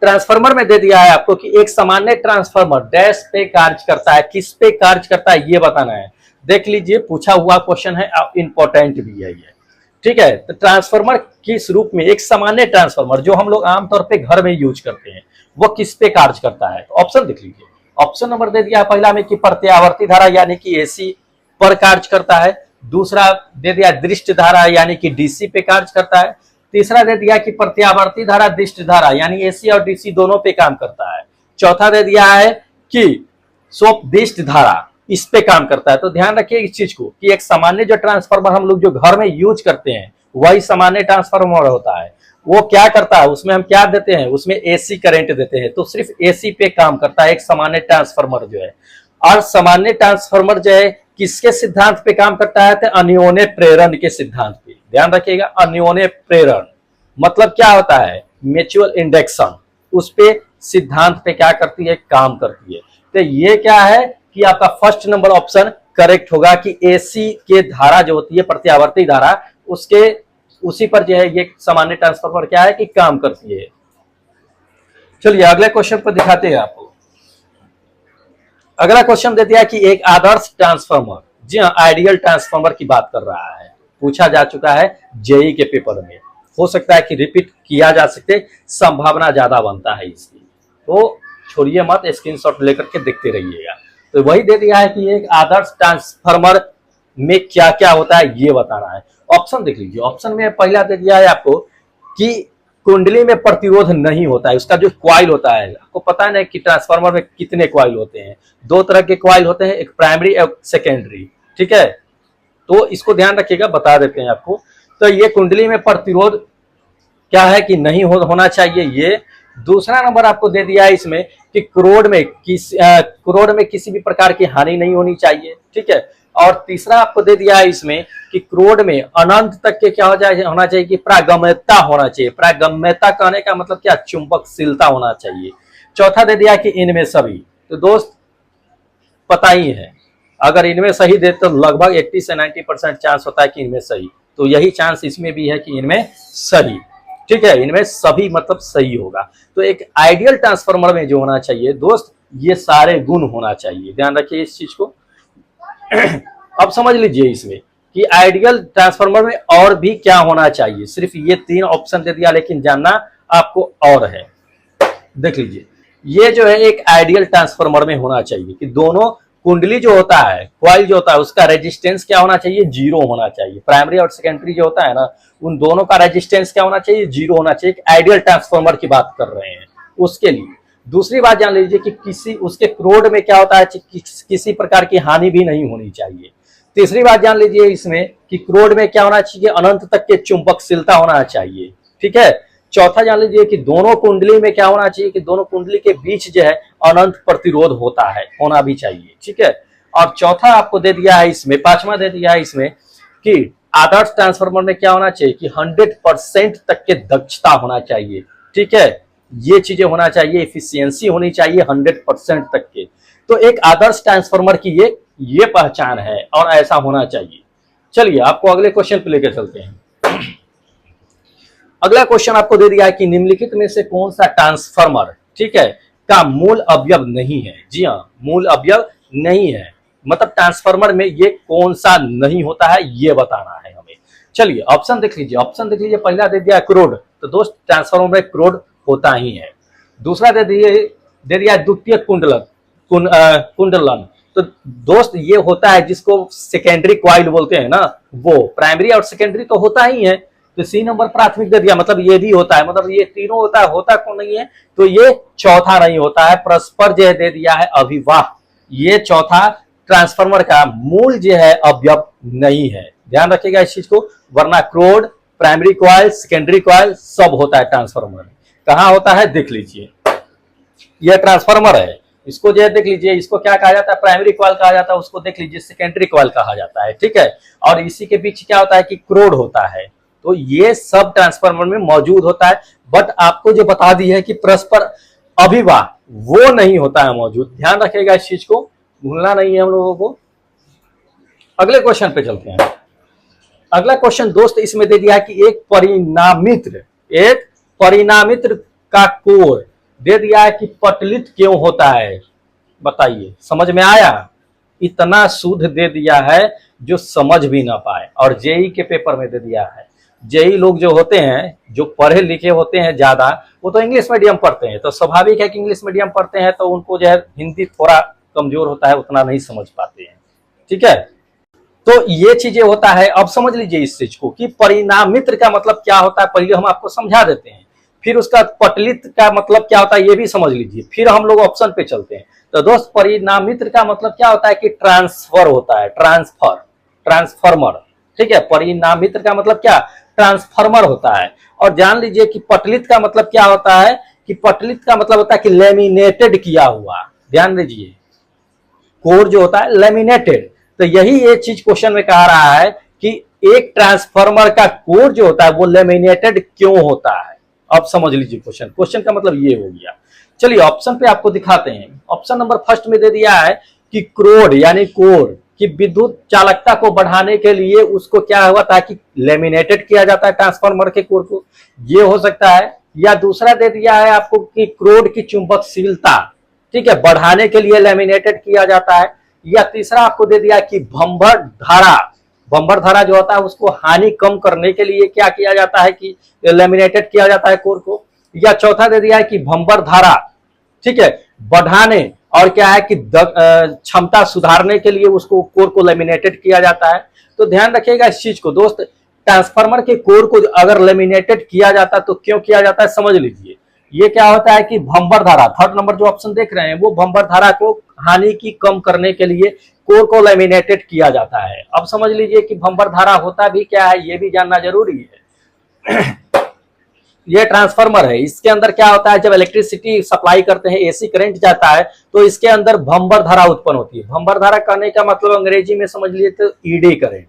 Speaker 1: ट्रांसफार्मर में दे दिया है आपको कि एक सामान्य ट्रांसफार्मर डैश पे कार्य करता है, किस पे कार्य करता है ये बताना है। देख लीजिए, पूछा हुआ क्वेश्चन है, इंपॉर्टेंट भी है ये। ठीक है, तो ट्रांसफार्मर किस रूप में, एक सामान्य ट्रांसफार्मर जो हम लोग आमतौर पे घर में यूज करते हैं, वो किस पे कार्य करता है। तो ऑप्शन देख लीजिए। ऑप्शन नंबर दे दिया पहला में कि प्रत्यावर्ती धारा यानी कि एसी पर कार्य करता है। दूसरा दे दिया दृष्ट धारा यानी कि डीसी पे कार्य करता है। तीसरा दे दिया कि प्रत्यावर्ती धारा दृष्ट धारा यानी एसी और डीसी दोनों पे काम करता है। चौथा दे दिया है कि स्वोपदिष्ट धारा इस पे काम करता है। तो ध्यान रखिए इस चीज को कि एक सामान्य जो ट्रांसफार्मर हम लोग जो घर में यूज करते हैं वही सामान्य ट्रांसफार्मर होता है। वो क्या करता है, उसमें हम क्या देते हैं, उसमें एसी करंट देते हैं, तो सिर्फ एसी पे काम करता है एक सामान्य ट्रांसफार्मर जो है। और सामान्य ट्रांसफार्मर जो है किसके सिद्धांत पे काम करता है, तो अन्योन्य प्रेरण के सिद्धांत पे। ध्यान रखिएगा, अन्योन्य प्रेरण मतलब क्या होता है, म्यूचुअल इंडक्शन, उस पे सिद्धांत पे क्या करती है, काम करती है। तो ये क्या है कि आपका फर्स्ट नंबर ऑप्शन करेक्ट होगा कि एसी के धारा जो होती है प्रत्यावर्ती धारा, उसके उसी पर जो है ये सामान्य ट्रांसफार्मर क्या है कि काम करती है। चलिए अगले क्वेश्चन पर दिखाते हैं आपको। अगला क्वेश्चन दे दिया कि एक आदर्श ट्रांसफार्मर, जी हाँ आइडियल ट्रांसफार्मर की बात कर रहा है, पूछा जा चुका है जेई के पेपर में, हो सकता है कि रिपीट किया जा सकते, संभावना ज्यादा बनता है इसकी, तो छोड़िए मत, स्क्रीनशॉट लेकर के देखते रहिएगा। तो वही दे दिया है कि एक आदर्श ट्रांसफार्मर में क्या क्या होता है ये बताना है। ऑप्शन देख लीजिए। ऑप्शन में पहला दे दिया है आपको कि कुंडली में प्रतिरोध नहीं होता है, उसका जो क्वाइल होता है, आपको पता है ना कि ट्रांसफार्मर में कितने क्वाइल होते हैं, दो तरह के क्वाइल होते हैं, एक प्राइमरी और सेकेंडरी। ठीक है, तो इसको ध्यान रखिएगा, बता देते हैं आपको। तो ये कुंडली में प्रतिरोध क्या है कि नहीं होना चाहिए ये। दूसरा नंबर आपको दे दिया है इसमें कि क्रोड में किसी भी प्रकार की हानि नहीं होनी चाहिए। ठीक है, और तीसरा आपको दे दिया है इसमें कि क्रोड में अनंत तक के क्या होना चाहिए कि प्रागम्यता होना चाहिए। प्रागम्यता कहने का मतलब क्या, चुंबकशीलता होना चाहिए। चौथा दे दिया कि इनमें सभी, तो दोस्त पता ही है, अगर इनमें सही दे तो लगभग 80 से 90% चांस होता है कि इनमें सही, तो यही चांस इसमें भी है कि इनमें सही। ठीक है, इनमें सभी मतलब सही होगा। तो एक आइडियल ट्रांसफार्मर में जो होना चाहिए दोस्त, ये सारे गुण होना चाहिए, ध्यान रखिए इस चीज को। अब समझ लीजिए इसमें कि आइडियल ट्रांसफार्मर में और भी क्या होना चाहिए, सिर्फ ये 3 ऑप्शन दे दिया, लेकिन जानना आपको और है। देख लीजिए, ये जो है एक आइडियल ट्रांसफार्मर में होना चाहिए कि दोनों कुंडली जो होता है, कॉइल जो होता है, उसका रेजिस्टेंस क्या होना चाहिए, 0 होना चाहिए। प्राइमरी और सेकेंडरी जो होता है ना, उन दोनों का रेजिस्टेंस क्या होना चाहिए, 0 होना चाहिए। आइडियल ट्रांसफार्मर की बात कर रहे हैं उसके लिए। दूसरी बात जान लीजिए कि किसी उसके क्रोड में क्या होता है, किसी प्रकार की हानि भी नहीं होनी चाहिए। तीसरी बात जान लीजिए इसमें कि क्रोड में क्या होना चाहिए, अनंत तक के चुंबकशीलता होना चाहिए। ठीक है, चौथा जान लीजिए कि दोनों कुंडली में क्या होना चाहिए कि दोनों कुंडली के बीच जो है अनंत प्रतिरोध होता है, होना भी चाहिए। ठीक है, और चौथा आपको दे दिया है इसमें, पांचवा दे दिया है इसमें कि आदर्श ट्रांसफार्मर में क्या होना चाहिए कि 100% तक के दक्षता होना चाहिए। ठीक है, ये चीजें होना चाहिए, एफिशिएंसी होनी चाहिए 100% तक के। तो एक आदर्श ट्रांसफार्मर की ये पहचान है और ऐसा होना चाहिए। चलिए आपको अगले क्वेश्चन पे लेकर चलते हैं। अगला क्वेश्चन आपको दे दिया है कि निम्नलिखित में से कौन सा ट्रांसफार्मर, ठीक है, का मूल अवयव नहीं है। जी हाँ, मूल अवयव नहीं है, मतलब ट्रांसफार्मर में ये कौन सा नहीं होता है ये बताना है हमें। चलिए ऑप्शन देख लीजिए। ऑप्शन देख लीजिए, पहला दे दिया क्रोड, तो दोस्त ट्रांसफार्मर में क्रोड होता ही है। दूसरा दे दे दिया है द्वितीय कुंडलन। तो दोस्त ये होता है जिसको सेकेंडरी क्वाइल बोलते हैं ना, वो प्राइमरी और सेकेंडरी तो होता ही है। तो सी नंबर प्राथमिक दे दिया, मतलब ये भी होता है, मतलब ये तीनों होता है, होता कौन नहीं है, तो ये चौथा नहीं होता है, परस्पर जो दे दिया है अभिवाह, ये चौथा ट्रांसफार्मर का मूल जो है अवयव नहीं है, ध्यान रखिएगा इस चीज को, वरना क्रोड, प्राइमरी क्वाइल, सेकेंडरी क्वाइल सब होता है ट्रांसफार्मर में। कहां होता है देख लीजिए, यह ट्रांसफार्मर है, इसको जो है देख लीजिए, इसको क्या कहा जाता है, प्राइमरी क्वाइल कहा जाता है, उसको देख लीजिए सेकेंडरी क्वाइल कहा जाता है, ठीक है। और इसी के बीच क्या होता है कि क्रोड होता है। तो ये सब ट्रांसफार्मर में मौजूद होता है, बट आपको जो बता दी है कि परस्पर अभिवाह वो नहीं होता है मौजूद, ध्यान रखिएगा इस चीज को, भूलना नहीं है हम लोगों को। अगले क्वेश्चन पे चलते हैं। अगला क्वेश्चन दोस्त इसमें दे दिया है कि एक परिणामित्र का कोर दे दिया है कि पटलित क्यों होता है, बताइए, समझ में आया? इतना शुद्ध दे दिया है जो समझ भी ना पाए, और जेई के पेपर में दे दिया है। जेई लोग जो होते हैं, जो पढ़े लिखे होते हैं ज्यादा, वो तो इंग्लिश मीडियम पढ़ते हैं, तो स्वाभाविक है कि इंग्लिश मीडियम पढ़ते हैं तो उनको जो है हिंदी थोड़ा कमजोर होता है, उतना नहीं समझ पाते हैं, ठीक है। तो ये चीजें होता है। अब समझ लीजिए इस चीज को कि परिणामित्र का मतलब क्या होता है, पहले हम आपको समझा देते हैं, फिर उसका पटलित का मतलब क्या होता है ये भी समझ लीजिए, फिर हम लोग ऑप्शन पे चलते हैं। तो दोस्त परिणामित्र का मतलब क्या होता है कि ट्रांसफर होता है, ट्रांसफार्मर, ठीक है। परिणामित्र का मतलब क्या, ट्रांसफार्मर होता है। और जान लीजिए कि पटलित का मतलब क्या होता है, कि पटलित का मतलब होता है कि लेमिनेटेड किया हुआ, ध्यान दीजिए, कोर जो होता है लेमिनेटेड। तो यही ये चीज क्वेश्चन में कहा रहा है कि एक ट्रांसफार्मर का कोर जो होता है वो लेमिनेटेड क्यों होता है। अब समझ लीजिए क्वेश्चन का मतलब ये हो गया। चलिए ऑप्शन पे आपको दिखाते हैं। ऑप्शन नंबर फर्स्ट में दे दिया है कि क्रोड यानी कोर की विद्युत चालकता को बढ़ाने के लिए उसको क्या हुआ था कि लेमिनेटेड किया जाता है ट्रांसफार्मर के कोर को, ये हो सकता है। या दूसरा दे दिया है आपको कि क्रोड की चुंबकशीलता, ठीक है, बढ़ाने के लिए लेमिनेटेड किया जाता है। या तीसरा आपको दे दिया कि बम्बर धारा जो होता है उसको हानि कम करने के लिए क्या किया जाता है कि लेमिनेटेड किया जाता है कोर को। या चौथा दे दिया है कि बम्बर धारा, ठीक है, बढ़ाने और क्या है कि क्षमता सुधारने के लिए उसको कोर को लेमिनेटेड किया जाता है। तो ध्यान रखिएगा इस चीज को दोस्त, ट्रांसफार्मर के कोर को अगर लेमिनेटेड किया जाता तो क्यों किया जाता है समझ लीजिए। ये क्या होता है कि भंबर धारा, थर्ड नंबर जो ऑप्शन देख रहे हैं वो भंबर धारा को हानि की कम करने के लिए कोर को लेमिनेटेड किया जाता है। अब समझ लीजिए कि भंबर धारा होता भी क्या है ये भी जानना जरूरी है। ये ट्रांसफार्मर है, इसके अंदर क्या होता है जब इलेक्ट्रिसिटी सप्लाई करते हैं, एसी करंट जाता है तो इसके अंदर भंबर धारा उत्पन्न होती है। भंबर धारा कहने का मतलब अंग्रेजी में समझ लीजिए तो ईडी करंट,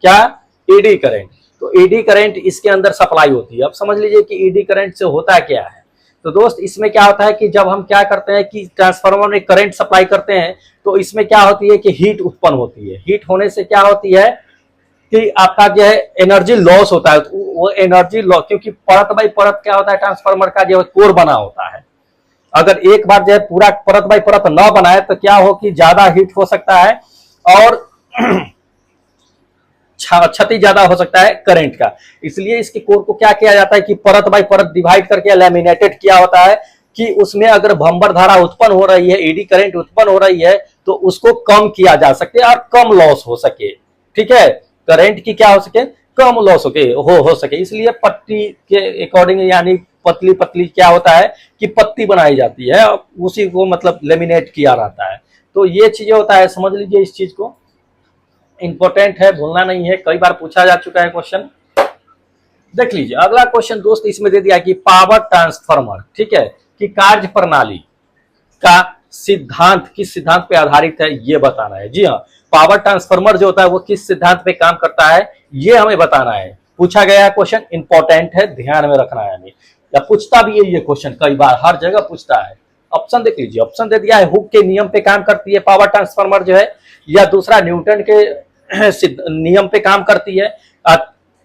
Speaker 1: क्या, ईडी करंट। तो ईडी करंट इसके अंदर सप्लाई होती है। अब समझ लीजिए कि ईडी करंट से होता क्या है। तो दोस्त इसमें क्या होता है कि जब हम क्या करते हैं कि ट्रांसफार्मर में करंट सप्लाई करते हैं तो इसमें क्या होती है कि हीट उत्पन्न होती है। हीट होने से क्या होती है कि आपका जो है एनर्जी लॉस होता है। वो एनर्जी लॉस क्योंकि परत बाई परत क्या होता है ट्रांसफार्मर का जो कोर बना होता है। अगर एक बार जो है पूरा परत बाई परत न बनाए तो क्या हो कि ज्यादा हीट हो सकता है और क्षति ज्यादा हो सकता है करंट का। इसलिए इसके कोर को क्या किया जाता है कि परत बाई परत डिवाइड करके लैमिनेटेड किया होता है कि उसमें अगर भंबर धारा उत्पन्न हो रही है, ईडी करंट उत्पन्न हो रही है तो उसको कम किया जा सके और कम लॉस हो सके, ठीक है, करंट की क्या हो सके, कम लॉस हो सके। इसलिए पट्टी के अकॉर्डिंग यानी पतली पतली क्या होता है कि पत्ती बनाई जाती है, उसी को मतलब लेमिनेट किया रहता है। तो ये चीजें होता है, समझ लीजिए इस चीज को, इंपॉर्टेंट है, भूलना नहीं है, कई बार पूछा जा चुका है क्वेश्चन। देख लीजिए अगला क्वेश्चन दोस्त इसमें दे दिया कि पावर ट्रांसफार्मर, ठीक है, कि कार्य प्रणाली का सिद्धांत किस सिद्धांत पे आधारित है ये बताना है। जी हाँ, पावर ट्रांसफार्मर जो होता है वो किस सिद्धांत पे काम करता है ये हमें बताना है। पूछा गया क्वेश्चन, इंपॉर्टेंट है, ध्यान में रखना है हमें, या पूछता भी है ये क्वेश्चन, कई बार हर जगह पूछता है। ऑप्शन देख लीजिए, ऑप्शन दे दिया है हुक के नियम पे काम करती है पावर ट्रांसफार्मर जो है, या दूसरा न्यूटन के नियम पे काम करती है,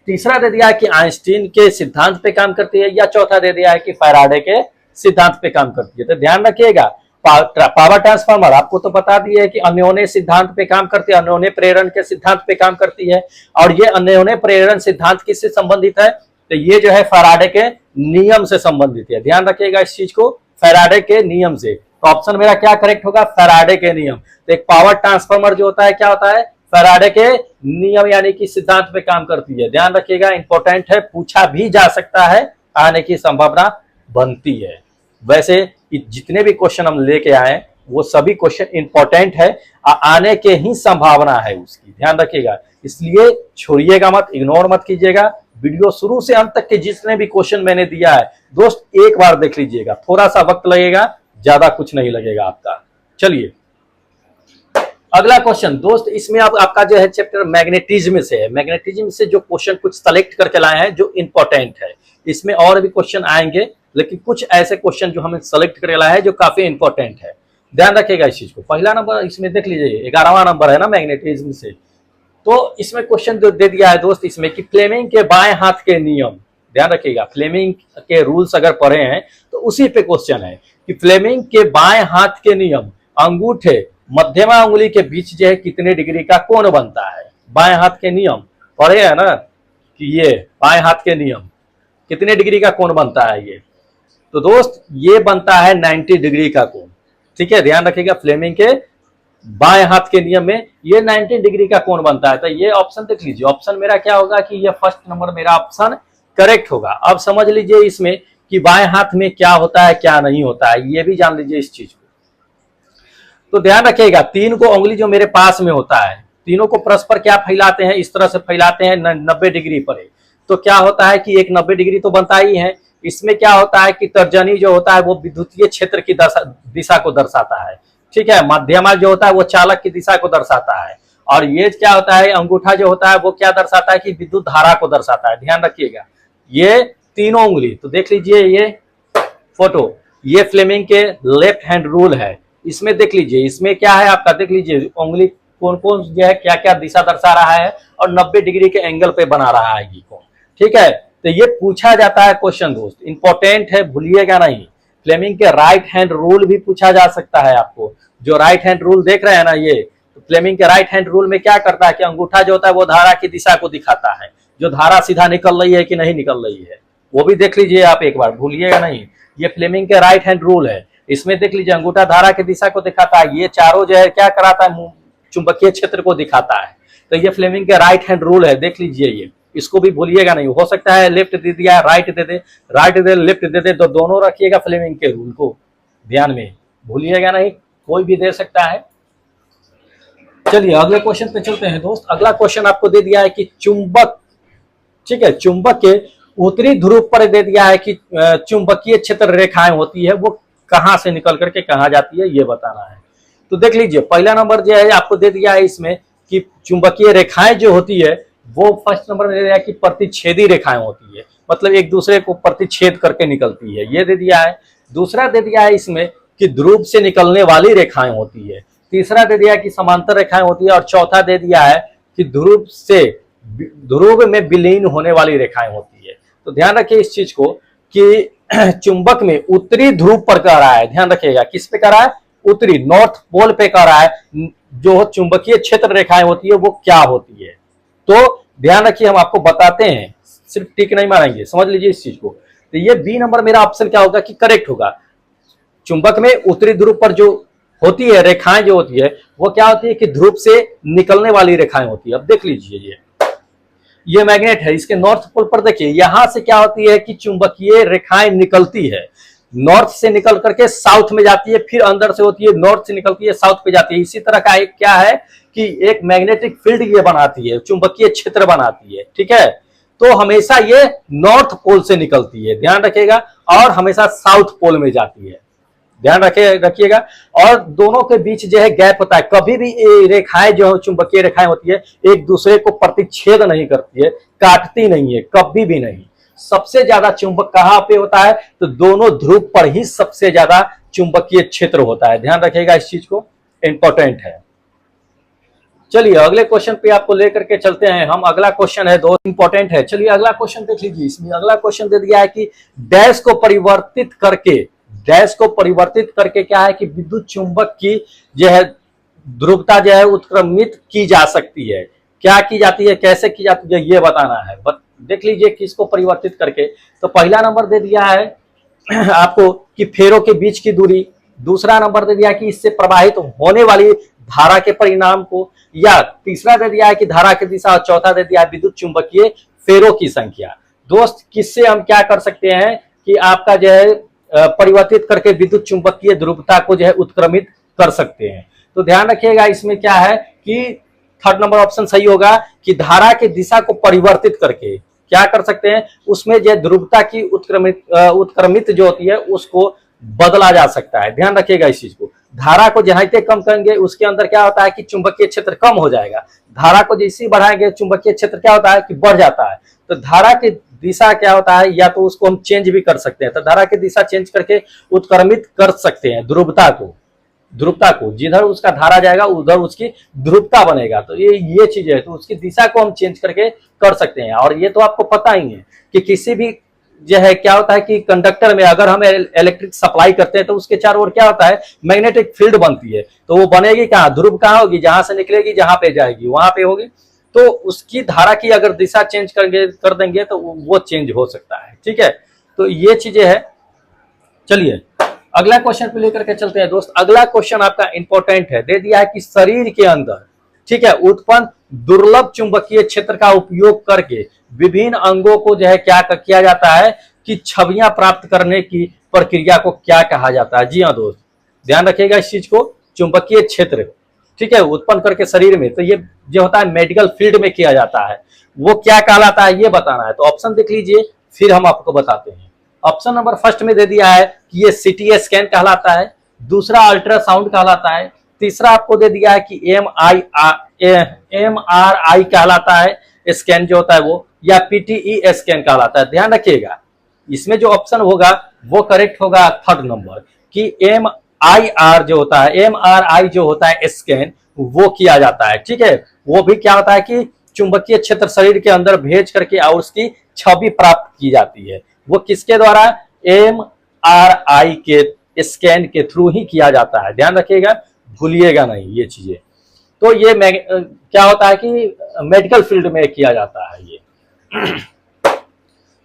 Speaker 1: तीसरा दे दिया है कि आइंस्टीन के सिद्धांत पे काम करती है, या चौथा दे दिया है कि फैराडे के सिद्धांत पे काम करती है। तो ध्यान रखिएगा पावर ट्रांसफार्मर आपको तो बता दिया है कि अन्योन्य सिद्धांत पे काम करती है, अन्योन्य प्रेरण के सिद्धांत पे काम करती है। और ये अन्योन्य प्रेरण सिद्धांत किससे संबंधित है, तो ये जो है फैराडे के नियम से संबंधित है। ध्यान रखिएगा इस चीज को, फैराडे के नियम से। तो ऑप्शन मेरा क्या करेक्ट होगा, फैराडे के नियम। तो एक पावर ट्रांसफार्मर जो होता है क्या होता है, फैराडे के नियम यानी कि सिद्धांत पे काम करती है। ध्यान रखिएगा, इंपॉर्टेंट है, पूछा भी जा सकता है, आने की संभावना बनती है। वैसे जितने भी क्वेश्चन हम लेके आए वो सभी क्वेश्चन इंपॉर्टेंट है, आने के ही संभावना है उसकी, ध्यान रखिएगा। इसलिए छोड़िएगा मत, इग्नोर मत कीजिएगा। वीडियो शुरू से अंत तक के जितने भी क्वेश्चन मैंने दिया है दोस्त एक बार देख लीजिएगा, थोड़ा सा वक्त लगेगा, ज्यादा कुछ नहीं लगेगा आपका। चलिए अगला क्वेश्चन दोस्त, इसमें आपका जो है चैप्टर मैग्नेटिज्म से है। मैग्नेटिज्म से जो क्वेश्चन कुछ सेलेक्ट करके लाए हैं जो इंपॉर्टेंट है, इसमें और भी क्वेश्चन आएंगे, लेकिन कुछ ऐसे क्वेश्चन जो हमें सेलेक्ट करके लाए हैं जो काफी इंपॉर्टेंट है, ध्यान रखिएगा इस चीज को। पहला नंबर इसमें देख लीजिए, 11वां नंबर है ना मैग्नेटिज्म से। तो इसमें क्वेश्चन जो दे दिया है दोस्त इसमें कि फ्लेमिंग के बाएं हाथ के नियम, ध्यान रखिएगा, फ्लेमिंग के रूल्स अगर पढ़े हैं तो उसी पे क्वेश्चन है कि फ्लेमिंग के बाएं हाथ के नियम, अंगूठे मध्यमा उंगली के बीच जो है कितने डिग्री का कोण बनता है। बाएं हाथ के नियम पढ़े है ना, कि ये बाएं हाथ के नियम कितने डिग्री का कोण बनता है ये, तो दोस्त ये बनता है 90 डिग्री का कोण, ठीक है। ध्यान रखिएगा, फ्लेमिंग के बाएं हाथ के नियम में ये 90 डिग्री का कोण बनता है। तो ये ऑप्शन देख लीजिए, ऑप्शन मेरा क्या होगा कि ये फर्स्ट नंबर मेरा ऑप्शन करेक्ट होगा। अब समझ लीजिए इसमें कि बाएं हाथ में क्या होता है क्या नहीं होता है, ये भी जान लीजिए इस चीज को। तो ध्यान रखिएगा, तीन को उंगली जो मेरे पास में होता है, तीनों को परस्पर क्या फैलाते हैं, इस तरह से फैलाते हैं 90 डिग्री पर। तो क्या होता है कि एक 90 डिग्री तो बनता ही है। इसमें क्या होता है कि तर्जनी जो होता है वो विद्युतीय क्षेत्र की दिशा को दर्शाता है, ठीक है। मध्यमा जो होता है वो चालक की दिशा को दर्शाता है, और ये क्या होता है, अंगूठा जो होता है वो क्या दर्शाता है कि विद्युत धारा को दर्शाता है। ध्यान रखिएगा, ये तीनों उंगली, तो देख लीजिए ये फोटो, ये फ्लेमिंग के लेफ्ट हैंड रूल है। इसमें देख लीजिए, इसमें क्या है आपका, देख लीजिए उंगली कौन कौन जो है क्या क्या दिशा दर्शा रहा है, और 90 डिग्री के एंगल पे बना रहा है ये कौन, ठीक है। तो ये पूछा जाता है क्वेश्चन दोस्त, इंपॉर्टेंट है, भूलिएगा नहीं। फ्लेमिंग के राइट हैंड रूल भी पूछा जा सकता है आपको, जो राइट हैंड रूल देख रहे हैं ना ये, तो फ्लेमिंग के राइट हैंड रूल में क्या करता है कि अंगूठा जो होता है वो धारा की दिशा को दिखाता है, जो धारा सीधा निकल रही है कि नहीं निकल रही है वो भी देख लीजिए आप एक बार, भूलिएगा नहीं। ये फ्लेमिंग के राइट हैंड रूल है। इसमें देख लीजिए अंगूठा धारा की दिशा को दिखाता है, ये चारों जो है क्या कराता है, चुंबकीय क्षेत्र को दिखाता है। तो ये फ्लेमिंग के राइट हैंड रूल है, देख लीजिए ये, इसको भी भूलिएगा नहीं। हो सकता है लेफ्ट दे दिया राइट दे दे, राइट दे लेफ्ट दे दे, तो दोनों रखिएगा फ्लेमिंग के रूल को ध्यान में, भूलिएगा नहीं, कोई भी दे सकता है। चलिए अगले क्वेश्चन पे चलते हैं दोस्त। अगला क्वेश्चन आपको दे दिया है कि चुंबक, ठीक है, चुंबक के उत्तरी ध्रुव पर दे दिया है कि चुंबकीय क्षेत्र रेखाएं होती है वो कहां से निकल करके कहां जाती है, ये बताना है। तो देख लीजिए पहला नंबर जो है आपको दे दिया है इसमें कि चुंबकीय रेखाएं जो होती है वो फर्स्ट नंबर में दे दिया है कि प्रतिच्छेदी रेखाएं होती है, मतलब एक दूसरे को प्रतिच्छेद करके निकलती है, ये दे दिया है। दूसरा दे दिया है इसमें कि ध्रुव से निकलने वाली रेखाएं होती है। तीसरा दे दिया कि समांतर रेखाएं होती है, और चौथा दे दिया है कि ध्रुव में विलीन होने वाली रेखाएं होती है। तो ध्यान रखिए इस चीज को कि चुंबक में उत्तरी ध्रुव पर कह रहा है, ध्यान रखिएगा किस पे कह रहा है, उत्तरी नॉर्थ पोल पे कह रहा है, जो चुंबकीय क्षेत्र रेखाएं होती है वो क्या होती है। तो ध्यान रखिए हम आपको बताते हैं, सिर्फ टिक नहीं मारेंगे, समझ लीजिए इस चीज को। तो ये बी नंबर मेरा ऑप्शन क्या होगा कि करेक्ट होगा। चुंबक में उत्तरी ध्रुव पर जो होती है रेखाएं जो होती है वो क्या होती है कि ध्रुव से निकलने वाली रेखाएं होती है। अब देख लीजिए ये मैग्नेट है, इसके नॉर्थ पोल पर देखिए यहां से क्या होती है कि चुंबकीय रेखाएं निकलती है, नॉर्थ से निकल करके साउथ में जाती है, फिर अंदर से होती है नॉर्थ से निकलती है साउथ पे जाती है। इसी तरह का एक क्या है कि एक मैग्नेटिक फील्ड ये बनाती है, चुंबकीय क्षेत्र बनाती है, ठीक है। तो हमेशा ये नॉर्थ पोल से निकलती है, ध्यान रखिएगा, और हमेशा साउथ पोल में जाती है, ध्यान रखिएगा। और दोनों के बीच जो है गैप होता है, कभी भी रेखाएं जो चुंबकीय रेखाएं होती है एक दूसरे को प्रतिच्छेद नहीं करती है, काटती नहीं है, कभी भी नहीं। सबसे ज्यादा चुंबक कहां पे होता है, तो दोनों ध्रुव पर ही सबसे ज्यादा चुंबकीय क्षेत्र होता है, ध्यान रखिएगा इस चीज को, इंपॉर्टेंट है। चलिए अगले क्वेश्चन पे आपको लेकर के चलते हैं हम। अगला क्वेश्चन है दो इंपॉर्टेंट है, चलिए अगला क्वेश्चन देख लीजिए। इसमें अगला क्वेश्चन दे दिया है कि डैश को परिवर्तित करके क्या है कि विद्युत चुंबक की जो है ध्रुवता जो है उत्क्रमित की जा सकती है। क्या की जाती है, कैसे की जाती है, ये बताना है। देख लीजिए किसको परिवर्तित करके। तो पहला नंबर दे दिया है आपको कि फेरों के बीच की दूरी, दूसरा नंबर दे दिया कि इससे प्रवाहित होने वाली धारा के परिणाम को, या तीसरा दे दिया है कि धारा की दिशा, और चौथा दे दिया है विद्युत चुंबकीय फेरों की संख्या। दोस्त किससे हम क्या कर सकते हैं कि आपका जो है परिवर्तित करके विद्युत चुंबकीय ध्रुवता को जो है उत्क्रमित कर सकते हैं। तो ध्यान रखिएगा इसमें क्या है कि थर्ड नंबर ऑप्शन सही होगा कि धारा की दिशा को परिवर्तित करके क्या कर सकते हैं, उसमें जो ध्रुवता की उत्क्रमित जो होती है उसको बदला जा सकता है। ध्यान रखिएगा इस चीज को, धारा को जहां कम करेंगे उसके अंदर क्या होता है कि चुंबकीय क्षेत्र कम हो जाएगा, धारा को जैसे बढ़ाएंगे चुंबकीय क्षेत्र क्या होता है कि बढ़ जाता है। तो धारा की दिशा क्या होता है, या तो उसको हम चेंज भी कर सकते हैं, तो धारा की दिशा चेंज करके उत्क्रमित कर सकते हैं ध्रुवता को जिधर उसका धारा जाएगा उधर उसकी ध्रुवता बनेगा। तो ये चीज है, तो उसकी दिशा को हम चेंज करके कर सकते हैं। और ये तो आपको पता ही है कि किसी भी जो है क्या होता है कि कंडक्टर में अगर हम इलेक्ट्रिक सप्लाई करते हैं तो उसके चारों ओर क्या होता है मैग्नेटिक फील्ड बनती है। तो वो बनेगी कहाँ, ध्रुव कहाँ होगी, जहां से निकलेगी जहां पे जाएगी वहां पे होगी। तो उसकी धारा की अगर दिशा चेंज कर देंगे तो वो चेंज हो सकता है। ठीक है, तो ये चीजें है। चलिए अगला क्वेश्चन पे लेकर के चलते हैं दोस्त। अगला क्वेश्चन आपका इंपॉर्टेंट है, दे दिया है कि शरीर के अंदर, ठीक है, उत्पन्न दुर्लभ चुंबकीय क्षेत्र का उपयोग करके विभिन्न अंगों को जो है क्या किया जाता है कि छवियां प्राप्त करने की प्रक्रिया को क्या कहा जाता है। जी हाँ दोस्त, ध्यान रखिएगा इस चीज को, चुंबकीय क्षेत्र, ठीक है, उत्पन्न करके शरीर में, तो ये जो होता है मेडिकल फील्ड में किया जाता है, वो क्या कहलाता है ये बताना है। तो ऑप्शन देख लीजिए फिर हम आपको बताते हैं। ऑप्शन नंबर फर्स्ट में दे दिया है कि ये सीटी स्कैन कहलाता है, दूसरा अल्ट्रासाउंड कहलाता है, तीसरा आपको दे दिया है कि MRI कहलाता है स्कैन जो होता है वो, या PTE स्कैन कहलाता है। ध्यान रखिएगा इसमें जो ऑप्शन होगा वो करेक्ट होगा थर्ड नंबर कि MIR जो होता है, MRI जो होता है स्कैन वो किया जाता है। ठीक है, वो भी क्या होता है कि चुंबकीय क्षेत्र शरीर के अंदर भेज करके और उसकी छवि प्राप्त की जाती है। वो किसके द्वारा, MRI के स्कैन के थ्रू ही किया जाता है। ध्यान रखिएगा, भूलिएगा नहीं ये चीजें। तो ये क्या होता है कि मेडिकल फील्ड में किया जाता है ये।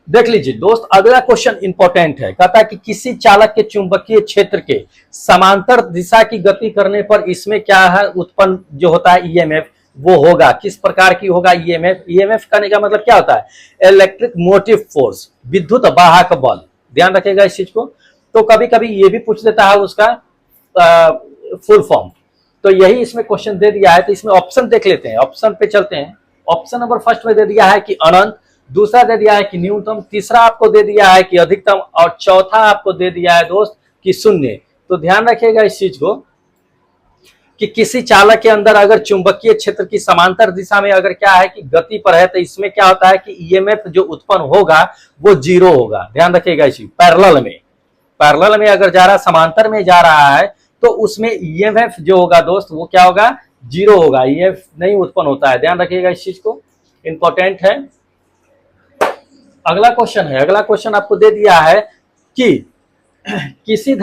Speaker 1: देख लीजिए दोस्त, अगला क्वेश्चन इंपॉर्टेंट है, कहता है कि किसी चालक के चुंबकीय क्षेत्र के समांतर दिशा की गति करने पर इसमें क्या है उत्पन्न जो होता है EMF वो होगा, किस प्रकार की होगा EMF करने का मतलब क्या होता है, इलेक्ट्रिक मोटिव फोर्स, विद्युत वाहक बल। ध्यान रखिएगा इस चीज को। तो कभी कभी ये भी पूछ देता है उसका फुल फॉर्म, तो यही इसमें क्वेश्चन दे दिया है। तो इसमें ऑप्शन देख लेते हैं, ऑप्शन पे चलते हैं। ऑप्शन नंबर फर्स्ट में दे दिया है कि अनंत, दूसरा दे दिया है कि न्यूनतम, तीसरा आपको दे दिया है कि अधिकतम, और चौथा आपको दे दिया है दोस्त कि शून्य। तो ध्यान रखिएगा इस चीज को कि किसी चालक के अंदर अगर चुंबकीय क्षेत्र की समांतर दिशा में अगर क्या है कि गति पर है तो इसमें क्या होता है कि EMF जो उत्पन्न होगा वो जीरो होगा। ध्यान रखिएगा इसी पैरेलल में अगर जा रहा है, समांतर में जा रहा है, तो उसमें EMF जो होगा दोस्त वो क्या होगा, जीरो होगा, EMF नहीं उत्पन्न होता है। ध्यान रखिएगा इस चीज को, इंपॉर्टेंट है। अगला क्वेश्चन है, अगला क्वेश्चन आपको दे दिया है कि किसी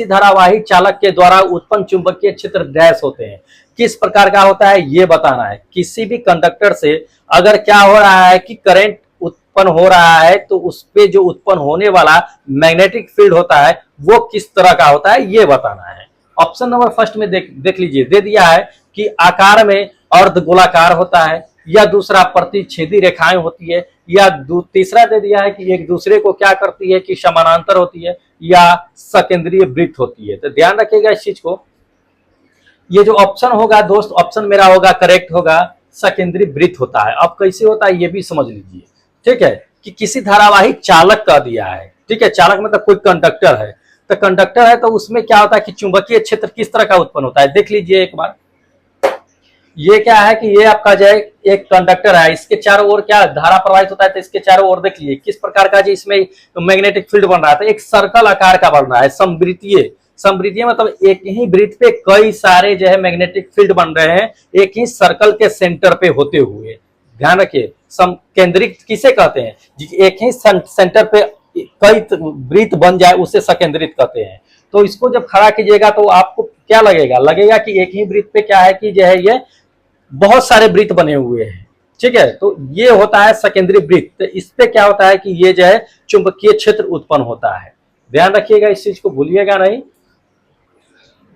Speaker 1: धारावाही चालक के द्वारा उत्पन्न चुंबकीय क्षेत्र डैश होते हैं, किस प्रकार का होता है ये बताना है। किसी भी कंडक्टर से अगर क्या हो रहा है कि करंट उत्पन्न हो रहा है तो उस पे जो उत्पन्न होने वाला मैग्नेटिक फील्ड होता है वो किस तरह का होता है ये बताना है। ऑप्शन नंबर फर्स्ट में देख लीजिए, दे दिया है कि आकार में अर्धगोलाकार होता है, या दूसरा प्रतिच्छेदी रेखाएं होती है, या तीसरा दे दिया है कि एक दूसरे को क्या करती है कि समानांतर होती है, या सकेंद्रीय वृत्त होती है। तो ध्यान रखिएगा इस चीज को, ये जो ऑप्शन होगा दोस्त, ऑप्शन मेरा होगा करेक्ट होगा सकेंद्रीय वृत्त होता है। अब कैसे होता है ये भी समझ लीजिए। ठीक है, कि किसी धारावाही चालक का दिया है, ठीक है, चालक मतलब कोई कंडक्टर है, तो कंडक्टर है तो उसमें क्या होता है कि चुंबकीय क्षेत्र किस तरह का उत्पन्न होता है। देख लीजिए एक बार, ये क्या है कि ये आपका जो है एक कंडक्टर है, इसके चारों ओर क्या धारा प्रवाहित होता है, तो इसके चारों ओर देख लीजिए किस प्रकार का जो इसमें मैग्नेटिक फील्ड बन रहा था, एक सर्कल आकार का बन रहा है, समवृत्तीय मतलब एक ही वृत्त पे कई सारे जो है मैग्नेटिक फील्ड बन रहे हैं एक ही सर्कल के सेंटर पे होते हुए। ध्यान रखिए, समकेंद्रित किसे कहते हैं, एक ही सेंटर पे कई वृत्त बन जाए उसे सकेंद्रित कहते हैं। तो इसको जब खड़ा कीजिएगा तो आपको क्या लगेगा कि एक ही वृत्त पे क्या है कि जो है ये बहुत सारे वृत्त बने हुए हैं। ठीक है, तो ये होता है सकेंद्रीय वृत्त। इस पे क्या होता है कि ये जो है चुंबकीय क्षेत्र उत्पन्न होता है। ध्यान रखिएगा, इस चीज को भूलिएगा नहीं।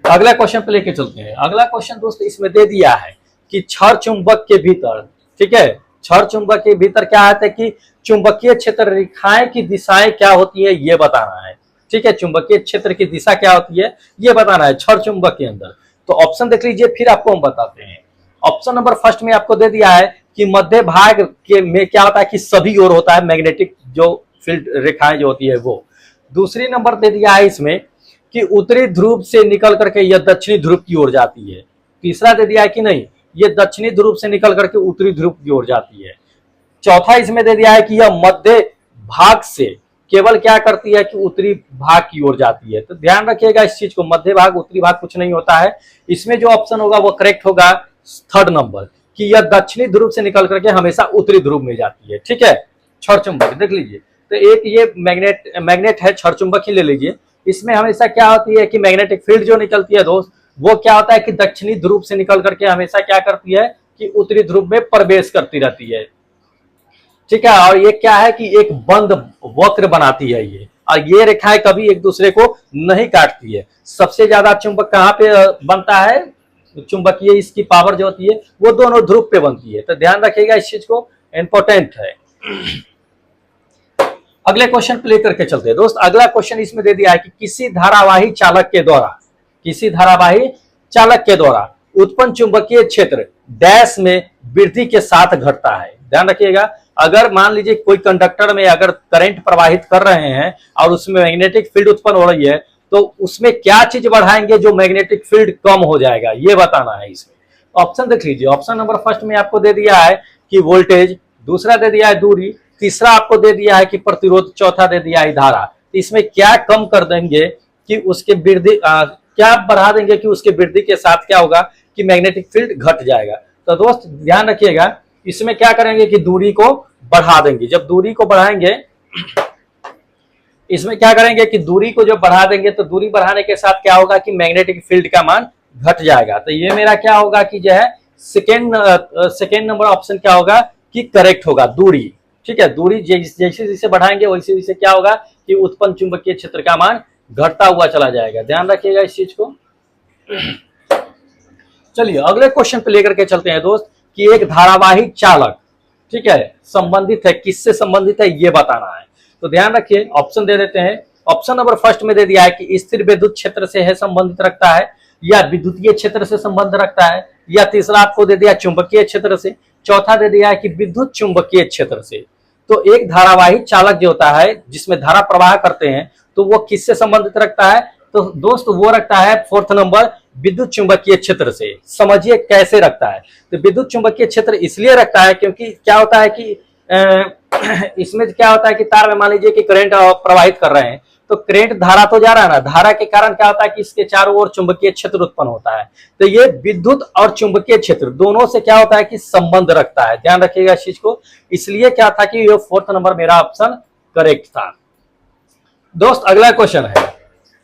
Speaker 1: अगला क्वेश्चन पे लेके चलते हैं। अगला क्वेश्चन दोस्त इसमें दे दिया है कि क्षण चुंबक के भीतर, ठीक है, क्षण चुंबक के भीतर क्या आता है कि चुंबकीय क्षेत्र रेखाएं की दिशाएं क्या होती है ये बताना है, ठीक है, चुंबकीय क्षेत्र की दिशा क्या होती है ये बताना है क्षण चुंबक के अंदर। तो ऑप्शन देख लीजिए, फिर आपको हम बताते हैं। ऑप्शन नंबर फर्स्ट में आपको दे दिया है कि मध्य भाग के में क्या होता है कि सभी ओर होता है मैग्नेटिक जो फील्ड रेखाएं जो होती है वो। दूसरी नंबर दे दिया है इसमें कि उत्तरी ध्रुव से निकल करके यह दक्षिणी ध्रुव की ओर जाती है। तीसरा दे दिया है कि नहीं, ये दक्षिणी ध्रुव से निकल करके उत्तरी ध्रुव की ओर जाती है। चौथा इसमें दे दिया है कि यह मध्य भाग से केवल क्या करती है कि उत्तरी भाग की ओर जाती है। तो ध्यान रखिएगा इस चीज को, मध्य भाग उत्तरी भाग कुछ नहीं होता है। इसमें जो ऑप्शन होगा वो करेक्ट होगा थर्ड नंबर, कि यह दक्षिणी ध्रुव से निकल करके हमेशा उत्तरी ध्रुव में जाती है, ठीक है। क्षण चुंबक देख लीजिए, तो एक ये मैग्नेट है, क्षण चुंबक ही ले लीजिए। इसमें हमेशा क्या होती है कि मैग्नेटिक फील्ड जो निकलती है दोस्त, वो क्या होता है कि दक्षिणी ध्रुव से निकल करके हमेशा क्या करती है कि उत्तरी ध्रुव में प्रवेश करती रहती है, ठीक है। और ये क्या है कि एक बंद वक्र बनाती है ये, और ये रेखाएं कभी एक दूसरे को नहीं काटती है। सबसे ज्यादा चुंबक कहाँ पे बनता है, चुंबकीय इसकी पावर जो होती है वो दोनों ध्रुव पे बनती है। तो ध्यान रखिएगा इस चीज को, इंपॉर्टेंट है। अगले क्वेश्चन पे लेकर के चलते हैं दोस्त। अगला क्वेश्चन इसमें दे दिया है कि किसी धारावाही चालक के द्वारा उत्पन्न चुंबकीय क्षेत्र डैश में वृद्धि के साथ घटता है। ध्यान रखिएगा, अगर मान लीजिए कोई कंडक्टर में अगर करंट प्रवाहित कर रहे हैं और उसमें मैग्नेटिक फील्ड उत्पन्न हो रही है, तो उसमें क्या चीज बढ़ाएंगे जो मैग्नेटिक फील्ड कम हो जाएगा, ये बताना है इसमें। ऑप्शन देख लीजिए। ऑप्शन नंबर फर्स्ट में आपको दे दिया है कि वोल्टेज, दूसरा दे दिया है दूरी, तीसरा आपको दे दिया है कि प्रतिरोध, चौथा दे दिया है धारा। इसमें क्या कम कर देंगे कि उसके वृद्धि, क्या बढ़ा देंगे कि उसके वृद्धि के साथ क्या होगा कि मैग्नेटिक फील्ड घट जाएगा। तो दोस्त ध्यान रखिएगा, इसमें क्या करेंगे कि दूरी को बढ़ा देंगे। जब दूरी को बढ़ाएंगे, इसमें क्या करेंगे कि दूरी को जब बढ़ा देंगे तो दूरी बढ़ाने के साथ क्या होगा कि मैग्नेटिक फील्ड का मान घट जाएगा। तो ये मेरा क्या होगा कि जो है सेकेंड नंबर ऑप्शन क्या होगा कि करेक्ट होगा, दूरी, ठीक है। दूरी जैसे जैसे बढ़ाएंगे वैसे वैसे क्या होगा कि उत्पन्न चुंबकीय क्षेत्र का मान घटता हुआ चला जाएगा। ध्यान रखिएगा इस चीज को। चलिए अगले क्वेश्चन पे लेकर के चलते हैं दोस्त कि एक धारावाही चालक, ठीक है, संबंधित है, किससे संबंधित है ये बताना है। तो ध्यान रखिए, ऑप्शन दे देते हैं। ऑप्शन नंबर फर्स्ट में दे दिया है कि स्थिर विद्युत क्षेत्र से है संबंधित रखता है, या विद्युतीय क्षेत्र से संबंध रखता है, या तीसरा आपको दे दिया चुंबकीय क्षेत्र से, चौथा दे दिया है कि विद्युत चुंबकीय क्षेत्र से। तो एक धारावाही चालक जो होता है जिसमें धारा प्रवाह करते हैं, तो वो किससे संबंधित रखता है। तो दोस्त वो रखता है फोर्थ नंबर विद्युत चुंबकीय क्षेत्र से। समझिए कैसे रखता है। तो विद्युत चुंबकीय क्षेत्र इसलिए रखता है क्योंकि क्या होता है कि इसमें क्या होता है कि तार में मान लीजिए कि करंट प्रवाहित कर रहे हैं, तो करंट धारा तो जा रहा है ना, धारा के कारण क्या होता है कि इसके चारों ओर चुंबकीय क्षेत्र उत्पन्न होता है। तो ये विद्युत और चुंबकीय क्षेत्र दोनों से क्या होता है कि संबंध रखता है। ध्यान रखिएगा इस चीज को। इसलिए क्या था कि ये फोर्थ नंबर मेरा ऑप्शन करेक्ट था दोस्त। अगला क्वेश्चन है,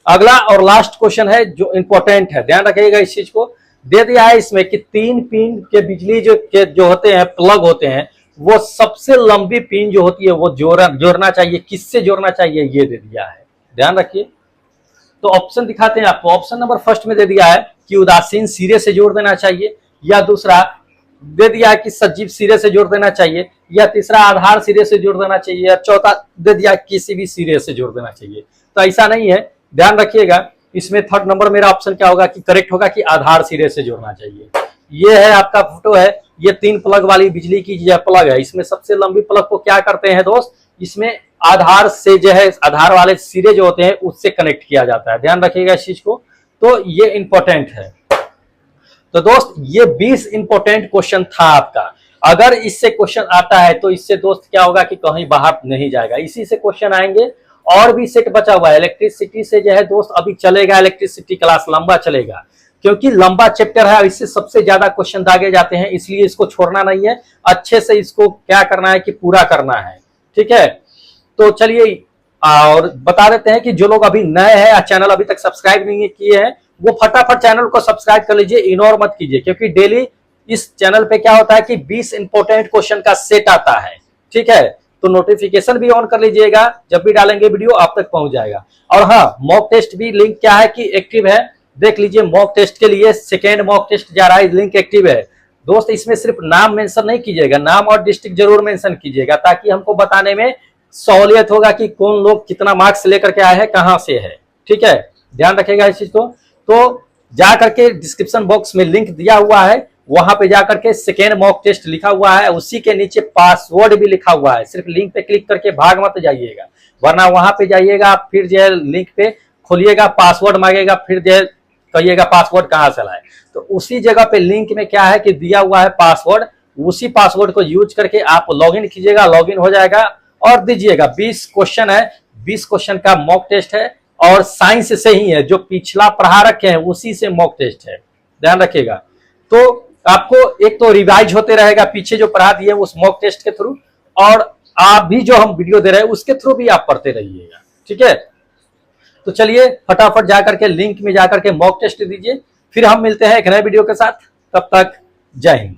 Speaker 1: अगला और लास्ट क्वेश्चन है जो इंपॉर्टेंट है, ध्यान रखिएगा इस चीज को। दे दिया है इसमें कि 3 पिन के बिजली जो होते हैं, प्लग होते हैं, वो सबसे लंबी पिन जो होती है वो जोड़ना चाहिए, किससे जोड़ना चाहिए ये दे दिया है। ध्यान रखिए। तो ऑप्शन दिखाते हैं आपको। ऑप्शन नंबर फर्स्ट में दे दिया है कि उदासीन सिरे से जोड़ देना चाहिए, या दूसरा दे दिया है कि सजीव सिरे से जोड़ देना चाहिए, या तीसरा आधार सिरे से जोड़ देना चाहिए, या चौथा दे दिया किसी भी सिरे से जोड़ देना चाहिए। तो ऐसा नहीं है, ध्यान रखिएगा। इसमें थर्ड नंबर मेरा ऑप्शन क्या होगा कि करेक्ट होगा कि आधार सिरे से जोड़ना चाहिए। ये है आपका फोटो है, ये 3 प्लग वाली बिजली की जो प्लग है, इसमें सबसे लंबी प्लग को क्या करते हैं दोस्त, इसमें आधार से जो है, आधार वाले सिरे जो होते हैं उससे कनेक्ट किया जाता है। ध्यान रखिएगा इस चीज को। तो ये इंपॉर्टेंट है। तो दोस्त ये 20 इंपॉर्टेंट क्वेश्चन था आपका। अगर इससे क्वेश्चन आता है तो इससे दोस्त क्या होगा कि कहीं बाहर नहीं जाएगा, इसी से क्वेश्चन आएंगे। और भी सेट बचा हुआ है इलेक्ट्रिसिटी से जो है दोस्त, अभी चलेगा इलेक्ट्रिसिटी क्लास, लंबा चलेगा क्योंकि लंबा चैप्टर है, इससे सबसे ज्यादा क्वेश्चन दागे जाते हैं, इसलिए इसको छोड़ना नहीं है। अच्छे से इसको क्या करना है कि पूरा करना है, ठीक है। तो चलिए और बता देते हैं कि जो लोग अभी नए हैं या चैनल अभी तक सब्सक्राइब नहीं किए हैं, वो फटाफट चैनल को सब्सक्राइब कर लीजिए, इग्नोर मत कीजिए, क्योंकि डेली इस चैनल पे क्या होता है कि 20 इंपॉर्टेंट क्वेश्चन का सेट आता है, ठीक है। तो नोटिफिकेशन भी ऑन कर लीजिएगा, जब भी डालेंगे वीडियो आप तक पहुंच जाएगा। और हाँ, मॉक टेस्ट भी लिंक क्या है कि एक्टिव है, देख लीजिए। मॉक टेस्ट के लिए सेकेंड मॉक टेस्ट जा रहा है, लिंक एक्टिव है दोस्त। इसमें सिर्फ नाम मेंशन नहीं कीजिएगा, नाम और डिस्ट्रिक्ट जरूर मेंशन कीजिएगा, ताकि हमको बताने में सहूलियत होगा कि कौन लोग कितना मार्क्स लेकर के आए हैं, कहां से है। ठीक है, ध्यान रखिएगा इस चीज को। तो जा करके डिस्क्रिप्शन बॉक्स में लिंक दिया हुआ है, वहां पे जाकर के सेकेंड मॉक टेस्ट लिखा हुआ है, उसी के नीचे पासवर्ड भी लिखा हुआ है। सिर्फ लिंक पे क्लिक करके भाग मत जाइएगा, वरना वहां पे जाइएगा फिर जो है लिंक पे खोलिएगा, पासवर्ड मांगेगा, फिर जो है कहिएगा पासवर्ड कहां से लाए। तो उसी जगह पे लिंक में क्या है कि दिया हुआ है पासवर्ड, उसी पासवर्ड को यूज करके आप लॉगिन कीजिएगा, लॉगिन हो जाएगा और दीजिएगा। 20 क्वेश्चन है, 20 क्वेश्चन का मॉक टेस्ट है और साइंस से ही है, जो पिछला पढ़ा रखे हैं उसी से मॉक टेस्ट है, ध्यान रखिएगा। तो आपको एक तो रिवाइज होते रहेगा पीछे जो पढ़ा दिए उस मॉक टेस्ट के थ्रू, और आप भी जो हम वीडियो दे रहे हैं उसके थ्रू भी आप पढ़ते रहिएगा। ठीक है, तो चलिए फटाफट जाकर के लिंक में जाकर के मॉक टेस्ट दीजिए, फिर हम मिलते हैं एक नए वीडियो के साथ। तब तक जय हिंद।